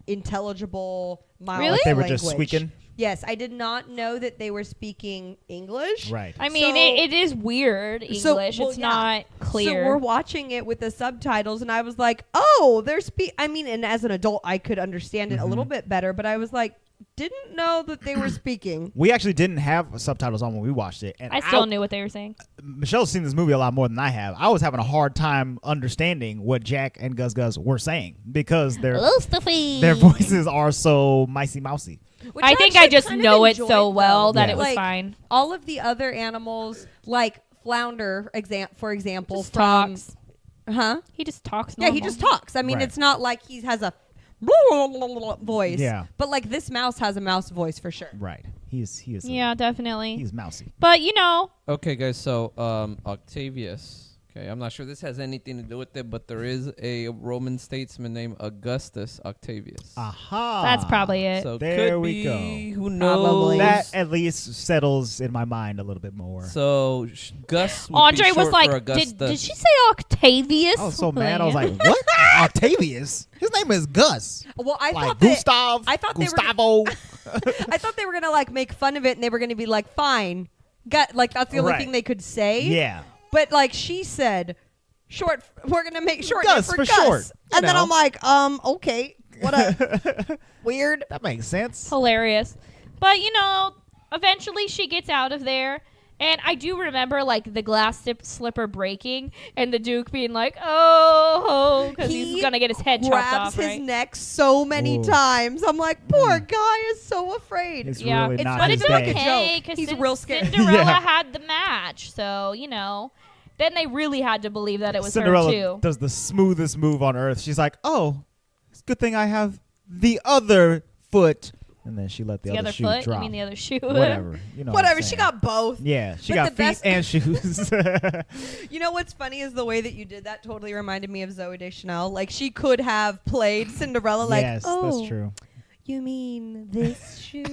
unintelligible mild Really? Like they were language. just squeaking. Yes, I did not know that they were speaking English. Right. I mean, So- it is weird English. well, It's yeah. not clear. So we're watching it with the subtitles, and I was like, "Oh, they're I mean, and as an adult, I could understand it a little bit better, but I was like, didn't know that they were speaking. We actually didn't have subtitles on when we watched it, and I still knew what they were saying. Michelle's seen this movie a lot more than I have. I was having a hard time understanding what Jack and Gus were saying because Hello, Stuffy. their voices are so micey mousy. Which I think I actually just kind of know it enjoyed, so well though. that Yeah. it was Like, fine. All of the other animals, like Flounder, for example, Just from talks. huh? He just talks. Yeah, he normal. just talks. I mean, Right. it's not like he has a voice. Yeah. But like this mouse has a mouse voice for sure. Right. He is. Yeah, definitely. He's mousy. But you know, Okay, guys. So Octavius. Okay, I'm not sure this has anything to do with it, but there is a Roman statesman named Augustus Octavius. Aha. that's probably it. So There could we be, go. who knows? Probably. That at least settles in my mind a little bit more. So Gus would Andre be was short like, for Augustus. did she say Octavius? I was so mad. I was like, what? Octavius? His name is Gus. Well, I Like thought that Gustav. I thought they were- Gustavo. I thought they were gonna like make fun of it, and they were gonna be like, "Fine, like that's the only Right. thing they could say." Yeah. But like she said, short. We're gonna make short Gus for for Gus. short, you And then know. I'm like, okay, what a weird. That makes sense. Hilarious. But you know, eventually she gets out of there. And I do remember like the glass slipper breaking and the Duke being like, oh, because He he's going to get his head chopped Grabs off, his right? neck so many Ooh. times. I'm like, poor guy is so afraid. It's Yeah, really not but his it's like day. a joke. okay, because He's real scared. Cinderella Yeah. had the match. So, you know, then they really had to believe that it was Cinderella her too. does the smoothest move on earth. She's like, "Oh, it's a good thing I have the other foot," and then she let the, The other other shoe foot? drop. You mean the other shoe? Whatever. You know. what I'm Whatever. She saying. got both. Yeah, she But got the feet best- and shoes. You know what's funny is the way that you did that totally reminded me of Zooey Deschanel. Like she could have played Cinderella. Like, yes, oh, that's true. You mean this shoe?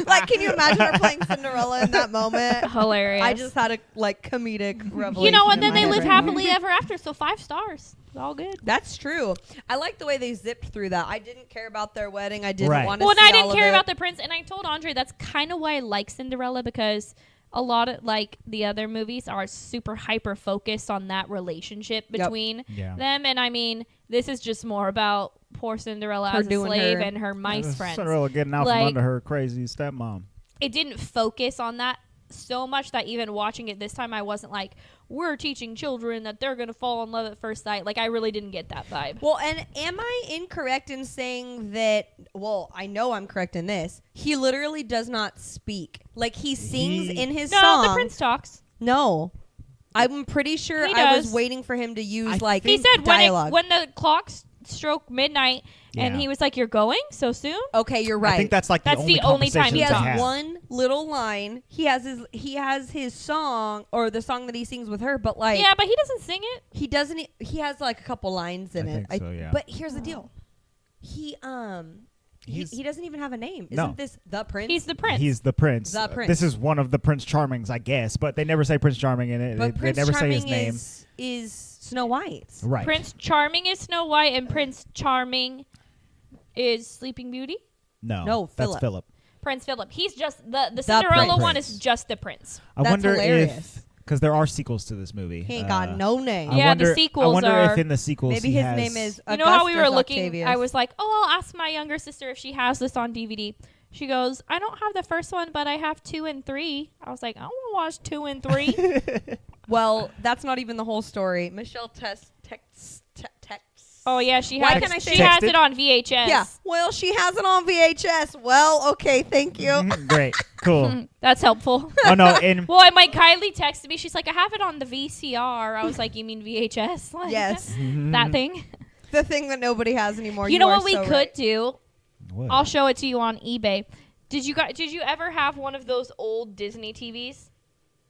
Like, can you imagine her playing Cinderella in that moment? Hilarious. I just had a comedic revelation. You know, and in then my they head live right now. happily ever after. So 5 stars. It's all good. That's true. I like the way they zipped through that. I didn't care about their wedding. I didn't Right. want to Well, see and I all didn't of care it. about the prince, and I told Andre that's kind of why I like Cinderella, because a lot of like the other movies are super hyper focused on that relationship between Yeah. them, and I mean this is just more about poor Cinderella Her as a doing slave her- and her mice Yeah, friends. Cinderella getting out Like- from under her crazy stepmom. It didn't focus on that so much that even watching it this time, I wasn't like, we're teaching children that they're gonna fall in love at first sight. Like, I really didn't get that vibe. Well, and am I incorrect in saying that? Well, I know I'm correct in this. He literally does not speak. Like, he sings in his No, song. the prince talks. No, I'm pretty sure He I was does. waiting for him to use I like He said dialogue. when the clock struck midnight, and Yeah. he was like, "You're going so soon." Okay, you're right. I think that's like That's the the only only time conversation he he to has talks. have. one little line. He has his song, or the song that he sings with her, but like Yeah, but he doesn't sing it. he doesn't. He has like a couple lines in I it. think so, yeah. But here's the deal. He He's- he doesn't even have a name. No. Isn't this the prince? He's the prince. He's the prince. The prince. This is one of the Prince Charmings, I guess, but they never say Prince Charming in it. but They Prince never say Charming his name. is Snow White. Right. Prince Charming is Snow White, and Prince Charming is Sleeping Beauty. No, that's Philip. Philip. Prince Philip. He's just the Cinderella prince. one is just the prince. I That's wonder hilarious. if because there are sequels to this movie. He ain't got no name. I Yeah, the wonder, sequels I wonder are- if in the sequels Maybe he his has- name is. You know how we were Augustus looking? Octavius. I was like, "Oh, I'll ask my younger sister if she has this on DVD." She goes, "I don't have the first one, but I have 2 and 3." I was like, "I want to watch 2 and 3." Well, that's not even the whole story. Michelle texts. Oh yeah, she Why has. can't I say she has Texted? it on VHS. Yeah. Well, she has it on VHS. Well, okay, thank you. Great, cool. That's helpful. Oh no, and Well, and my Kylie texted me. She's like, "I have it on the VCR." I was like, "You mean VHS?" Like, Yes. that thing. The thing that nobody has anymore. You know are what we so could right. do? What? I'll show it to you on eBay. Did you ever have one of those old Disney TVs?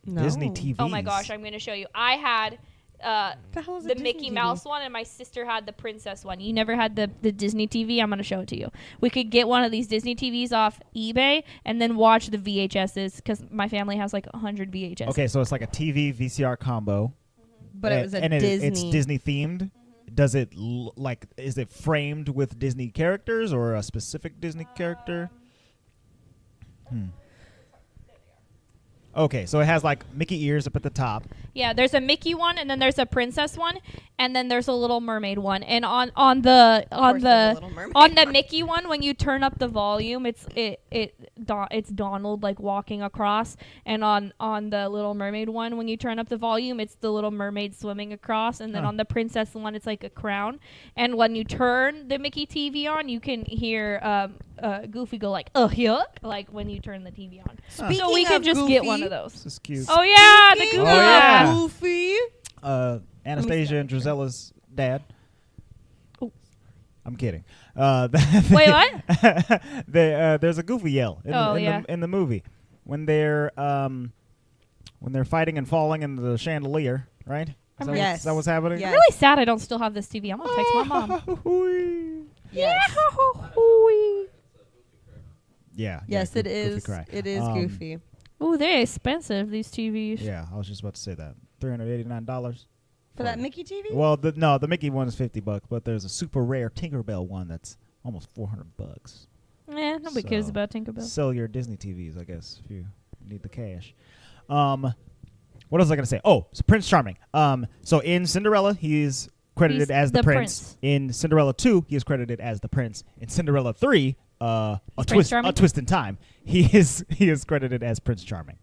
No. Disney TVs. Oh my gosh, I'm going to show you. I had The hell is a the Disney Mickey TV? Mouse one, and my sister had the Princess one. You never had the Disney TV? I'm going to show it to you. We could get one of these Disney TVs off eBay and then watch the VHSs, because my family has like 100 VHSs. Okay, so it's like a TV VCR combo. But it was a and Disney. It's Disney themed. Does it is it framed with Disney characters or a specific Disney character? Okay, so it has like Mickey ears up at the top. Yeah, there's a Mickey one, and then there's a Princess one, and then there's a Little Mermaid one. And on the course there's a Little Mermaid on the Mickey one, when you turn up the volume, it's Donald like walking across, and on the Little Mermaid one, when you turn up the volume, it's the Little Mermaid swimming across, and then Huh. on the Princess one, it's like a crown. And when you turn the Mickey TV on, you can hear Goofy go like yuck, like when you turn the TV on. Speaking So we can of just get Goofy- one of those. This is cute. Oh yeah, the Speaking Goofy Oh, of yeah. Goofy. Anastasia and Drizella's dad. Oh. I'm kidding. Wait, what? There's a Goofy yell Yeah. in the movie when they're fighting and falling in the chandelier, right? Is that, Yes. is that what's happening? Yes. I'm really sad I don't still have this TV. I'm gonna text my mom. Yes. Yeah. Yes, yeah, it Goofy is. cry. It is Goofy. Oh, they're expensive, these TVs. Yeah, I was just about to say that. $389 For that Mickey TV? Well, the Mickey one is $50, but there's a super rare Tinkerbell one that's almost $400. Nobody cares So, about Tinkerbell. Sell your Disney TVs, I guess, if you need the cash. What was I gonna say? Oh, so Prince Charming. So in Cinderella, he's credited He's as the the prince. prince. In Cinderella 2, he is credited as the prince. In Cinderella 3, a Prince Charming? twist in time, he is credited as Prince Charming.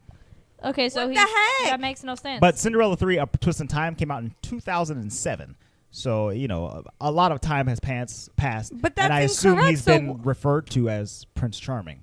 Okay, so What the he's, heck? that makes no sense. But Cinderella 3, a twist in time, came out in 2007. So a lot of time has passed. But that's and I assume incorrect, he's so been referred to as Prince Charming.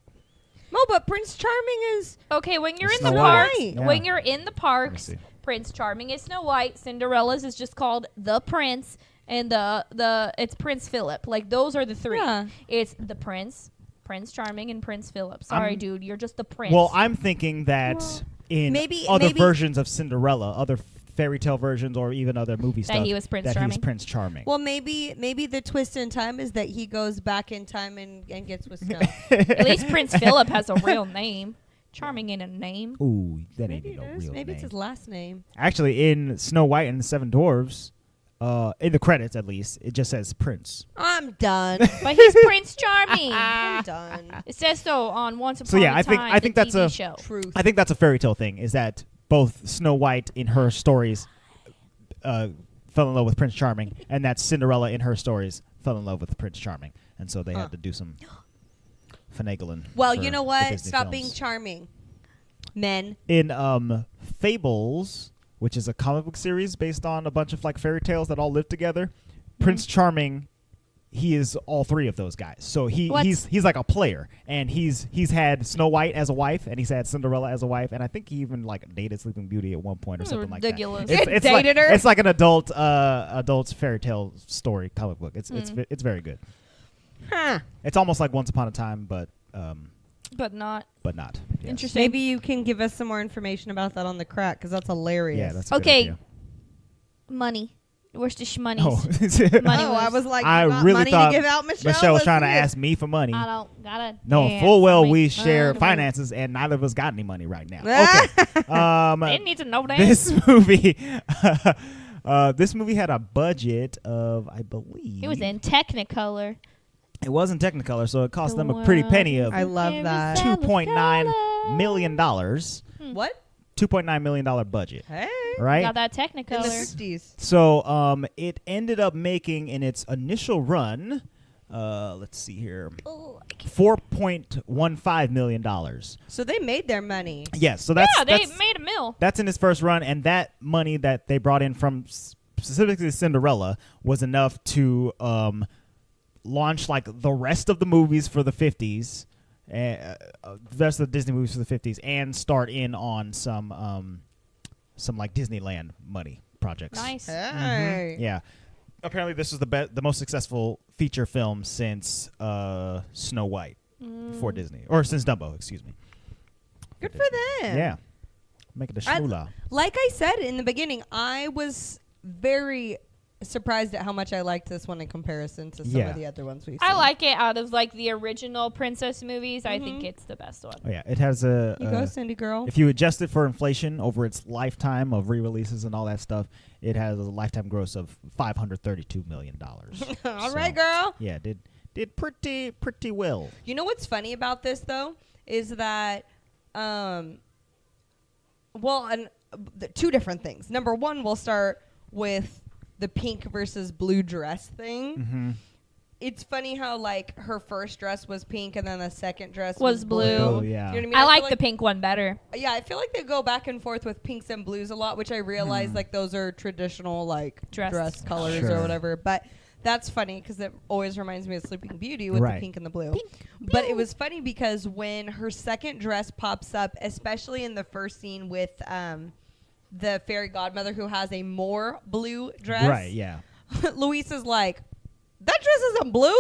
No, but Prince Charming is. okay, when you're in Snow the White. parks, Yeah. when you're in the parks, see. Prince Charming is Snow White. Cinderella's is just called the Prince, and it's Prince Philip. Like those are the three. Yeah. It's the Prince, Prince Charming, and Prince Philip. Sorry, I'm- dude, you're just the Prince. Well, I'm thinking that in Maybe- other maybe- versions of Cinderella, other fairy tale versions or even other movie stuff he was Prince that Charming. he's Prince Charming. Well, maybe the twist in time is that he goes back in time and gets with Snow. At least Prince Philip has a real name. Charming ain't a name. Ooh, that ain't Maybe no it is. real Maybe name. it's his last name. Actually, in Snow White and the Seven Dwarfs, in the credits at least, it just says Prince. I'm done. But he's Prince Charming. I'm done. It says so on Once Upon So yeah, a I Time, think the that's TV a show. Truth. I think that's a fairy tale thing. Is that both Snow White in her stories fell in love with Prince Charming, and that Cinderella in her stories fell in love with Prince Charming, and so they had to do some finagling. Well, for you know the what? Disney Stop films. being charming. Men. In Fables, which is a comic book series based on a bunch of like fairy tales that all live together, Prince Charming, he is all three of those guys. So he's like a player, and he's had Snow White as a wife, and he's had Cinderella as a wife, and I think he even like dated Sleeping Beauty at one point or something like that. Ridiculous. It's Dated like, her? It's like an adult fairy tale story comic book. It's very good. Huh. It's almost like Once Upon a Time, but not. not. Yes. Interesting. Maybe you can give us some more information about that on the crack, because that's hilarious. Yeah, that's a good Okay. idea. Money. Where's the shmonies? Oh, Money Oh, I was- was like, I you got really money thought to give out, Michelle. Michelle was Let's trying to see it. ask me for money. I don't got it. No, full well we share finances, and neither of us got any money right now. Okay. I didn't need to know that. This movie, this movie had a budget of, I believe, It was in Technicolor. It was in Technicolor, so it cost The them a pretty world penny of I love that. $2.9 million. What? $2.9 million budget, Hey. right? Got that In the Technicolor. 60s. So it ended up making in its initial run, let's see here, $4.15 million. So they made their money. Yes, so that's Yeah, they that's, made a mill. that's in its first run, and that money that they brought in from specifically Cinderella was enough to launch like the rest of the movies for the 50s, the rest of the Disney movies for the 50s, and start in on some like Disneyland money projects. Nice. Hey. Yeah. Apparently, this was the most successful feature film since Snow White for Disney, or since Dumbo, excuse me. Good for them. Yeah, making the shmoolah. Like I said in the beginning, I was very surprised at how much I liked this one in comparison to some Yeah. of the other ones we've I seen. like it out of like the original princess movies. I think it's the best one. Oh yeah, it has a. You go, Cindy girl. If you adjust it for inflation over its lifetime of re-releases and all that stuff, it has a lifetime gross of $532 million. All right, girl. Yeah, did pretty well. You know what's funny about this though is that, two different things. Number one, we'll start with the pink versus blue dress thing. Mm-hmm. It's funny how like her first dress was pink and then the second dress Was blue. Oh, yeah. You know what I mean? I feel like the pink one better. Yeah, I feel like they go back and forth with pinks and blues a lot, which I realize like those are traditional like dress colors Sure. or whatever. But that's funny because it always reminds me of Sleeping Beauty with Right. the pink and the blue. But it was funny because when her second dress pops up, especially in the first scene with the fairy godmother who has a more blue dress, Right, yeah. Luis is like, that dress isn't blue.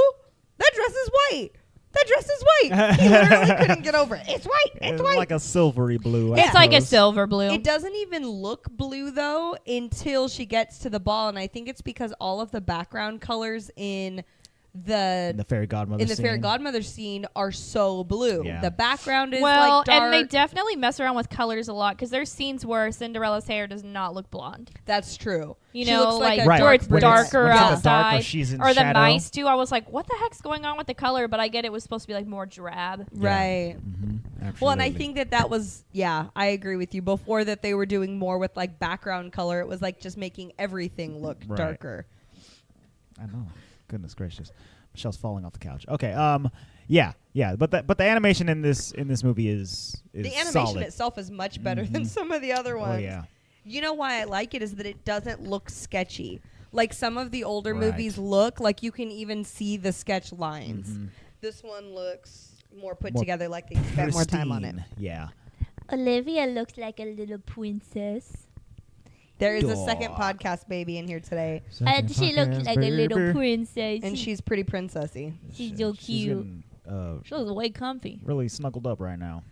That dress is white. That dress is white. He literally couldn't get over it. It's white. It's white. like a silvery blue. I It's like a suppose. silver blue. It doesn't even look blue though until she gets to the ball, and I think it's because all of the background colors in the fairy godmother fairy scene. godmother scene are so blue. Yeah. The background is well, like dark. and they definitely mess around with colors a lot because there's scenes where Cinderella's hair does not look blonde. That's true. You She know, looks like like a Right. where it's When it's- darker when it's in the dark or outside, she's in or the shadow. mice too. I was like, what the heck's going on with the color? But I get it was supposed to be like more drab. Right. Mm-hmm. Well, and I think that was, yeah, I agree with you. Before that, they were doing more with like background color. It was like just making everything look Right. darker. I know. Goodness gracious. Michelle's falling off the couch. Okay. Yeah. But the animation in this movie is The animation solid. itself is much better than some of the other ones. Oh yeah. You know why I like it is that it doesn't look sketchy. Like some of the older Right. movies look like you can even see the sketch lines. Mhm. This one looks more put More together, like they spent more time on it. Pristine. Yeah. Olivia looks like a little princess. There is a Duh. second podcast baby in here today, And she looks like a little princess. and she's pretty princessy. She's so She's cute. getting, She looks way comfy. really snuggled up right now.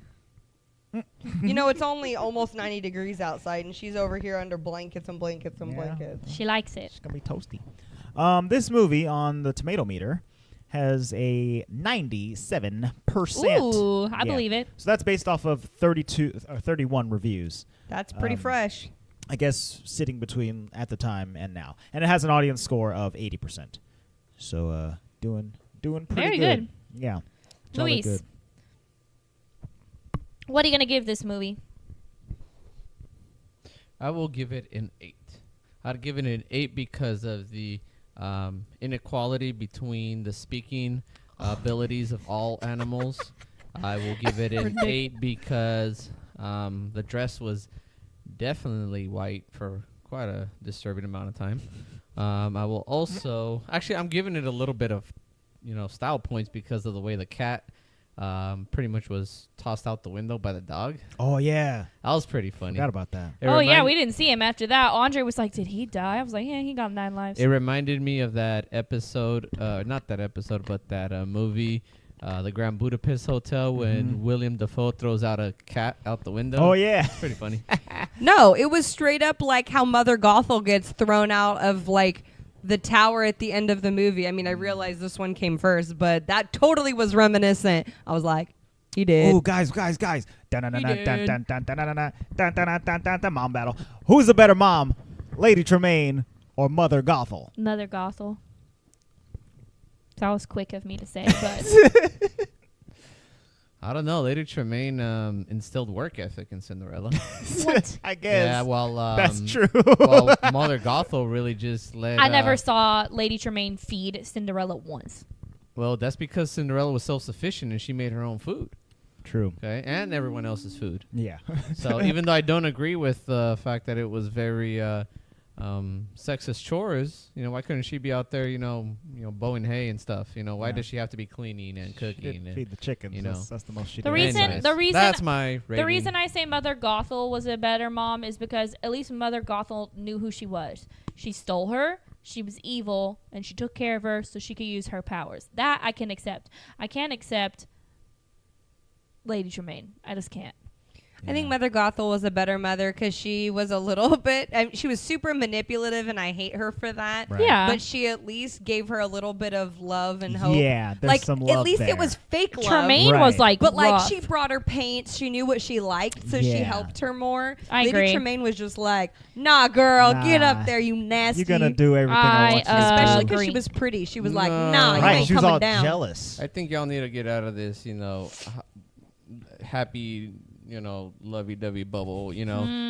You know, it's only almost 90 degrees outside, and she's over here under blankets and blankets and Yeah. blankets. She likes it. It's going to be toasty. This movie on the tomato meter has a 97%. Ooh, I Yeah. believe it. So that's based off of 31 reviews. That's pretty fresh. I guess sitting between at the time and now. And it has an audience score of 80%. So doing pretty Very good. Yeah. Jolly Luis, good. what are you going to give this movie? I will give it an 8. I'd give it an 8 because of the inequality between the speaking abilities of all animals. I will give it an 8 because the dress was definitely white for quite a disturbing amount of time. I will also actually I'm giving it a little bit of style points because of the way the cat pretty much was tossed out the window by the dog. Oh, yeah. That was pretty funny. Forgot about that. It Oh, yeah, remind- we didn't see him after that. Andre was like, did he die? I was like, yeah, he got 9 lives. It reminded me of that episode, not that episode, but that movie, The Grand Budapest Hotel, when William Dafoe throws out a cat out the window. Oh, yeah. Pretty funny. No, it was straight up like how Mother Gothel gets thrown out of like the tower at the end of the movie. I mean, I realized this one came first, but that totally was reminiscent. I was like, he did. Oh, guys. Mom battle. Who's the better mom, Lady Tremaine or Mother Gothel? Mother Gothel. That was quick of me to say, but I don't know. Lady Tremaine instilled work ethic in Cinderella. what? I guess. Yeah, well, that's true. well, Mother Gothel really just let. I never saw Lady Tremaine feed Cinderella once. Well, that's because Cinderella was self-sufficient and she made her own food. True. Okay, and everyone else's food. Yeah. So even though I don't agree with the fact that it was very sexist chores, why couldn't she be out there, bowing hay and stuff? Why Yeah. does she have to be cleaning and cooking? And, Feed the chickens. That's the most she The did. reason- Anyways, the reason- that's my rating. The reason I say Mother Gothel was a better mom is because at least Mother Gothel knew who she was. She stole her, she was evil, and she took care of her so she could use her powers. That I can accept. I can't accept Lady Tremaine. I just can't. I think Mother Gothel was a better mother because she was a little bit. She was super manipulative, and I hate her for that. Right. Yeah. But she at least gave her a little bit of love and hope. Yeah, there's like some love at least there. it was fake love. Tremaine Right. was like, But like rough. she brought her paints, she knew what she liked, so she Yeah. helped her more. I Lady agree. Tremaine was just like, "Nah, girl, get Nah. up there, you nasty." You're going to do everything I want you to Especially do. because she agree. was pretty. She was like, No. "Nah, you Right, ain't she was coming all down." jealous. I think y'all need to get out of this, happy, lovey-dovey bubble.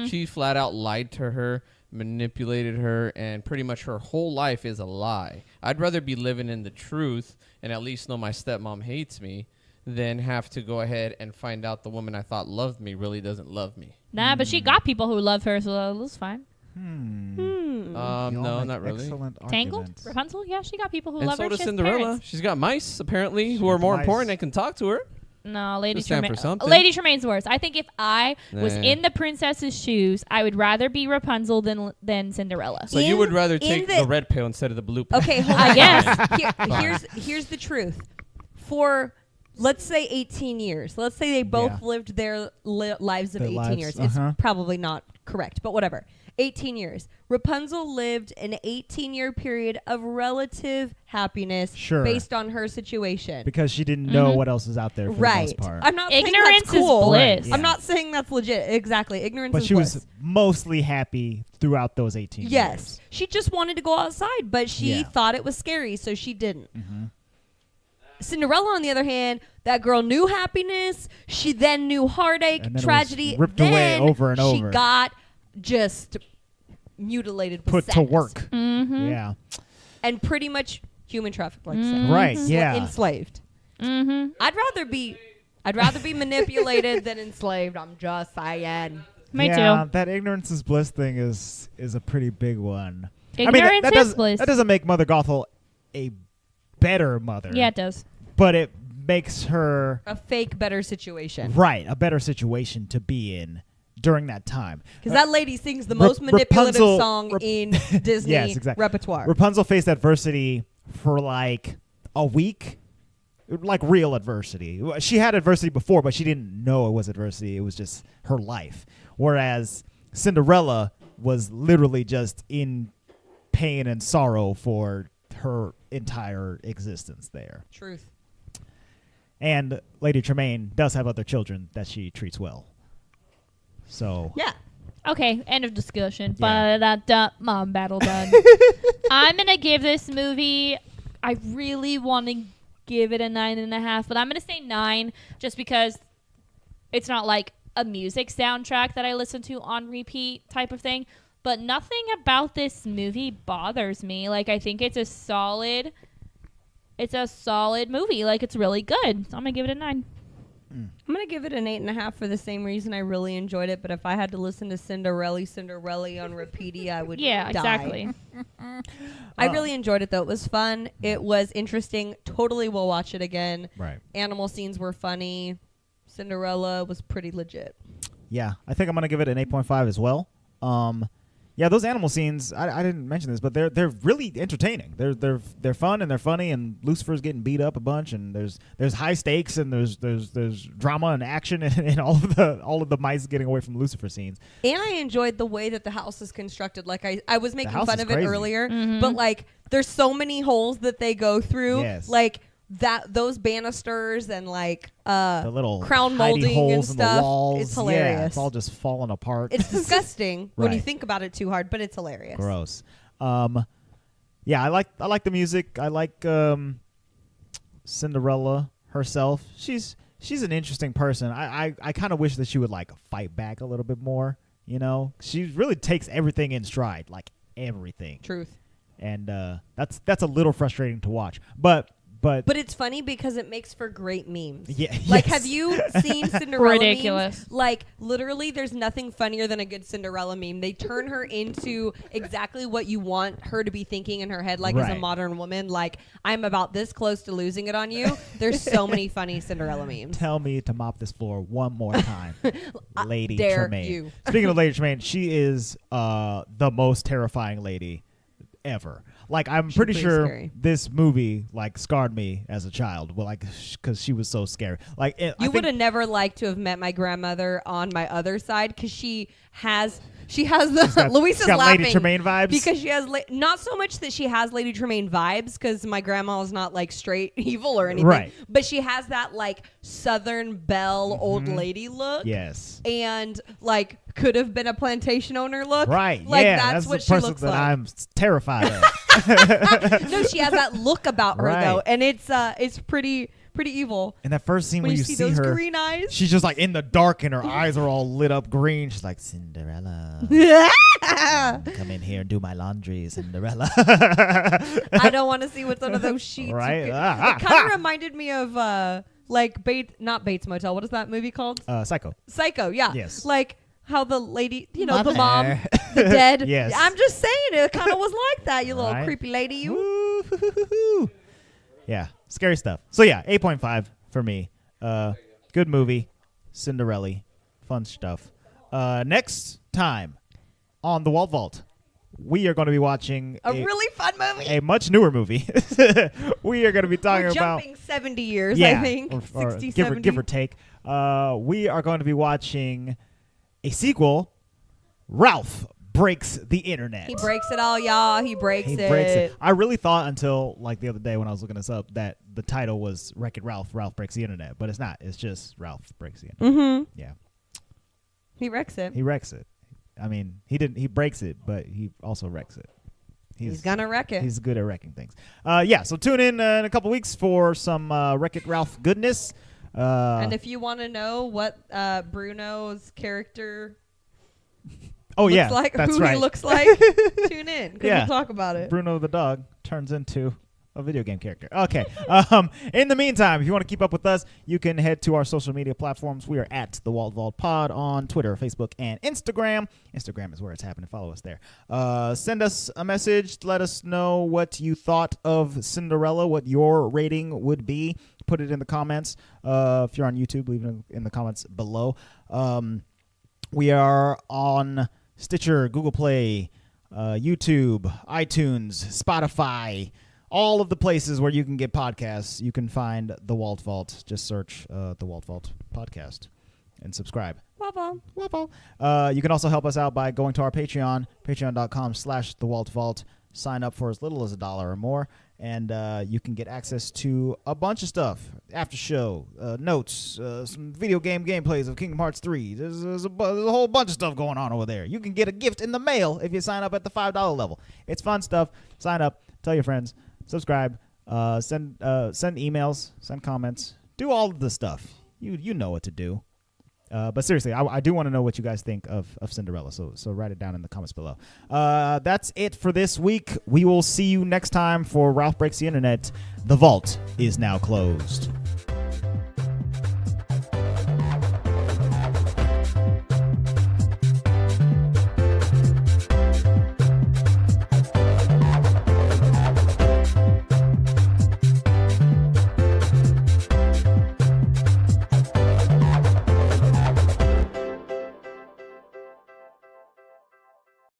She flat out lied to her, manipulated her, and pretty much her whole life is a lie. I'd rather be living in the truth and at least know my stepmom hates me than have to go ahead and find out the woman I thought loved me really doesn't love me. Nah, but she got people who love her, so that's fine. Y'all No, make not really. excellent Tangled? arguments. Rapunzel? Yeah, she got people who And love so her. does She has Cinderella. parents. She's got mice, apparently, who got are more mice. important and can talk to her. No, Lady Should stand Tremaine. for something. Lady Tremaine's worse. I think if I was Nah. in the princess's shoes, I would rather be Rapunzel than Cinderella. So you would rather in take the- the red pill instead of the blue pill. Okay, hold I on. guess. Here's the truth. For let's say 18 years. Let's say they both Yeah. lived their lives of Their 18 lives, years. uh-huh. It's probably not correct, but whatever. 18 years. Rapunzel lived an 18-year period of relative happiness Sure. based on her situation. Because she didn't know what else is out there for the Right. most part. I'm not saying Ignorance that's cool. is bliss. Yeah. I'm not saying that's legit. Exactly. Ignorance But is she bliss. was mostly happy throughout those 18 years. Yes. She just wanted to go outside, but she Yeah. thought it was scary, so she didn't. Cinderella, on the other hand, that girl knew happiness. She then knew heartache, And then it was tragedy. ripped away then over and she over. got just mutilated with Put to sadness. work. Mm-hmm. Yeah. And pretty much human trafficked, like I said. Mm-hmm. Right, yeah. Enslaved. Mm-hmm. I'd rather be manipulated than enslaved. I'm just saying. Me yeah, too. that ignorance is bliss thing is a pretty big one. Ignorance that is doesn't, bliss. That doesn't make Mother Gothel a better mother. Yeah, it does. But it makes her A fake better situation. a better situation to be in during that time. Because that lady sings the most manipulative Rapunzel- song in Disney Yes, exactly. repertoire. Rapunzel faced adversity for like a week. like real adversity. She had adversity before, but she didn't know it was adversity. It was just her life. Whereas Cinderella was literally just in pain and sorrow for her entire existence there. Truth. And Lady Tremaine does have other children that she treats well. So Yeah. Okay, end of discussion. Yeah. Ba-da-da, mom battle done. I'm going to give this movie, I really want to give it a 9.5, but I'm going to say 9 just because it's not like a music soundtrack that I listen to on repeat type of thing. But nothing about this movie bothers me. Like, I think it's a solid movie. Like, it's really good. So I'm going to give it a 9. I'm going to give it an 8.5 for the same reason I really enjoyed it. But if I had to listen to Cinderella on repeaty, I would die. Exactly. I really enjoyed it, though. It was fun. It was interesting. Totally will watch it again. right. Animal scenes were funny. Cinderella was pretty legit. Yeah, I think I'm gonna give it an 8.5 as well. Yeah, those animal scenes, I didn't mention this, but they're really entertaining. They're fun and they're funny, and Lucifer's getting beat up a bunch, and there's high stakes, and there's drama and action and all of the mice getting away from Lucifer scenes. And I enjoyed the way that the house is constructed. Like I was making house fun is of it crazy. earlier, Mhm. but like there's so many holes that they go through. Yes. Like those banisters and like The little crown hidey molding holes and in stuff. the walls. It's hilarious. Yeah, it's all just falling apart. It's disgusting when you Right. think about it too hard, but it's hilarious. Gross. Yeah, I like the music. I like Cinderella herself. She's an interesting person. I kind of wish that she would like fight back a little bit more. You know, she really takes everything in stride, like everything. Truth. And that's a little frustrating to watch. But But it's funny because it makes for great memes. yeah, Like, yes. have you seen Cinderella Ridiculous. memes? Like, literally, there's nothing funnier than a good Cinderella meme. They turn her into exactly what you want her to be thinking in her head, like as a Right. modern woman. Like, I'm about this close to losing it on you. There's so many funny Cinderella memes. Tell me to mop this floor one more time, Lady dare Tremaine. you. Speaking of Lady Tremaine, she is the most terrifying lady ever. Like, I'm She's pretty pretty sure scary. this movie like scarred me as a child. Well, like, because she was so scary. Like, I You think- would have never liked to have met my grandmother on my other side because she has the got- Luis she's is got laughing Lady Tremaine vibes. because she has not so much that she has Lady Tremaine vibes because my grandma is not like straight evil or anything, Right. but she has that like Southern belle old lady look, yes. and like could have been a plantation owner look, Right. Like yeah, that's what the she person looks that like. I'm terrified of. No, she has that look about her Right. though, and it's pretty evil. In that first scene When where you see those her, green eyes. she's just like in the dark and her eyes are all lit up green. She's like, Cinderella, come in here and do my laundry, Cinderella. I don't want to see what's under those sheets. Right? It Ah, kind of reminded me of like not Bates Motel. What is that movie called? Psycho. Psycho. Yeah. Yes. Like how the lady, the mom, Mother. the dead. Yes. I'm just saying it kind of was like that. You little Right. creepy lady. You. Woo-hoo-hoo-hoo. Yeah, scary stuff. So yeah, 8.5 for me. Good movie, Cinderella, fun stuff. Next time on the Walt Vault, we are going to be watching A really fun movie. a much newer movie. We are going to be talking We're about jumping 70 years, yeah, I think. or 60, give 70. or take. We are going to be watching a sequel. Ralph Breaks the Internet. He breaks it all, y'all. He breaks He it. breaks it. I really thought until like the other day when I was looking this up that the title was Wreck-It Ralph. Ralph Breaks the Internet, but it's not. It's just Ralph Breaks the Internet. Mm-hmm. Yeah, He wrecks it. he wrecks it. I mean, he didn't. He breaks it, but he also wrecks it. He's gonna wreck it. He's good at wrecking things. Yeah. So tune in a couple weeks for some Wreck-It Ralph goodness. And if you want to know what Bruno's character looks looks like, that's who right. he looks like, tune in because Yeah. we'll talk about it. Bruno the dog turns into a video game character. Okay. In the meantime, if you want to keep up with us, you can head to our social media platforms. We are at the Walt Vault Pod on Twitter, Facebook, and Instagram. Instagram is where it's happening. Follow us there. Send us a message. Let us know what you thought of Cinderella, what your rating would be. Put it in the comments. If you're on YouTube, leave it in the comments below. We are on Stitcher, Google Play, YouTube, iTunes, Spotify, all of the places where you can get podcasts. You can find the Walt Vault. Just search the Walt Vault podcast and subscribe. Waffle. Waffle. You can also help us out by going to our Patreon, patreon.com/the Walt Vault. Sign up for as little as $1 or more, and you can get access to a bunch of stuff. After show, notes, some video game gameplays of Kingdom Hearts 3. There's a whole bunch of stuff going on over there. You can get a gift in the mail if you sign up at the $5 level. It's fun stuff. Sign up. Tell your friends. Subscribe. Send emails. Send comments. Do all of the stuff. You know what to do. But seriously, I do want to know what you guys think of Cinderella, so write it down in the comments below. That's it for this week. We will see you next time for Ralph Breaks the Internet. The vault is now closed.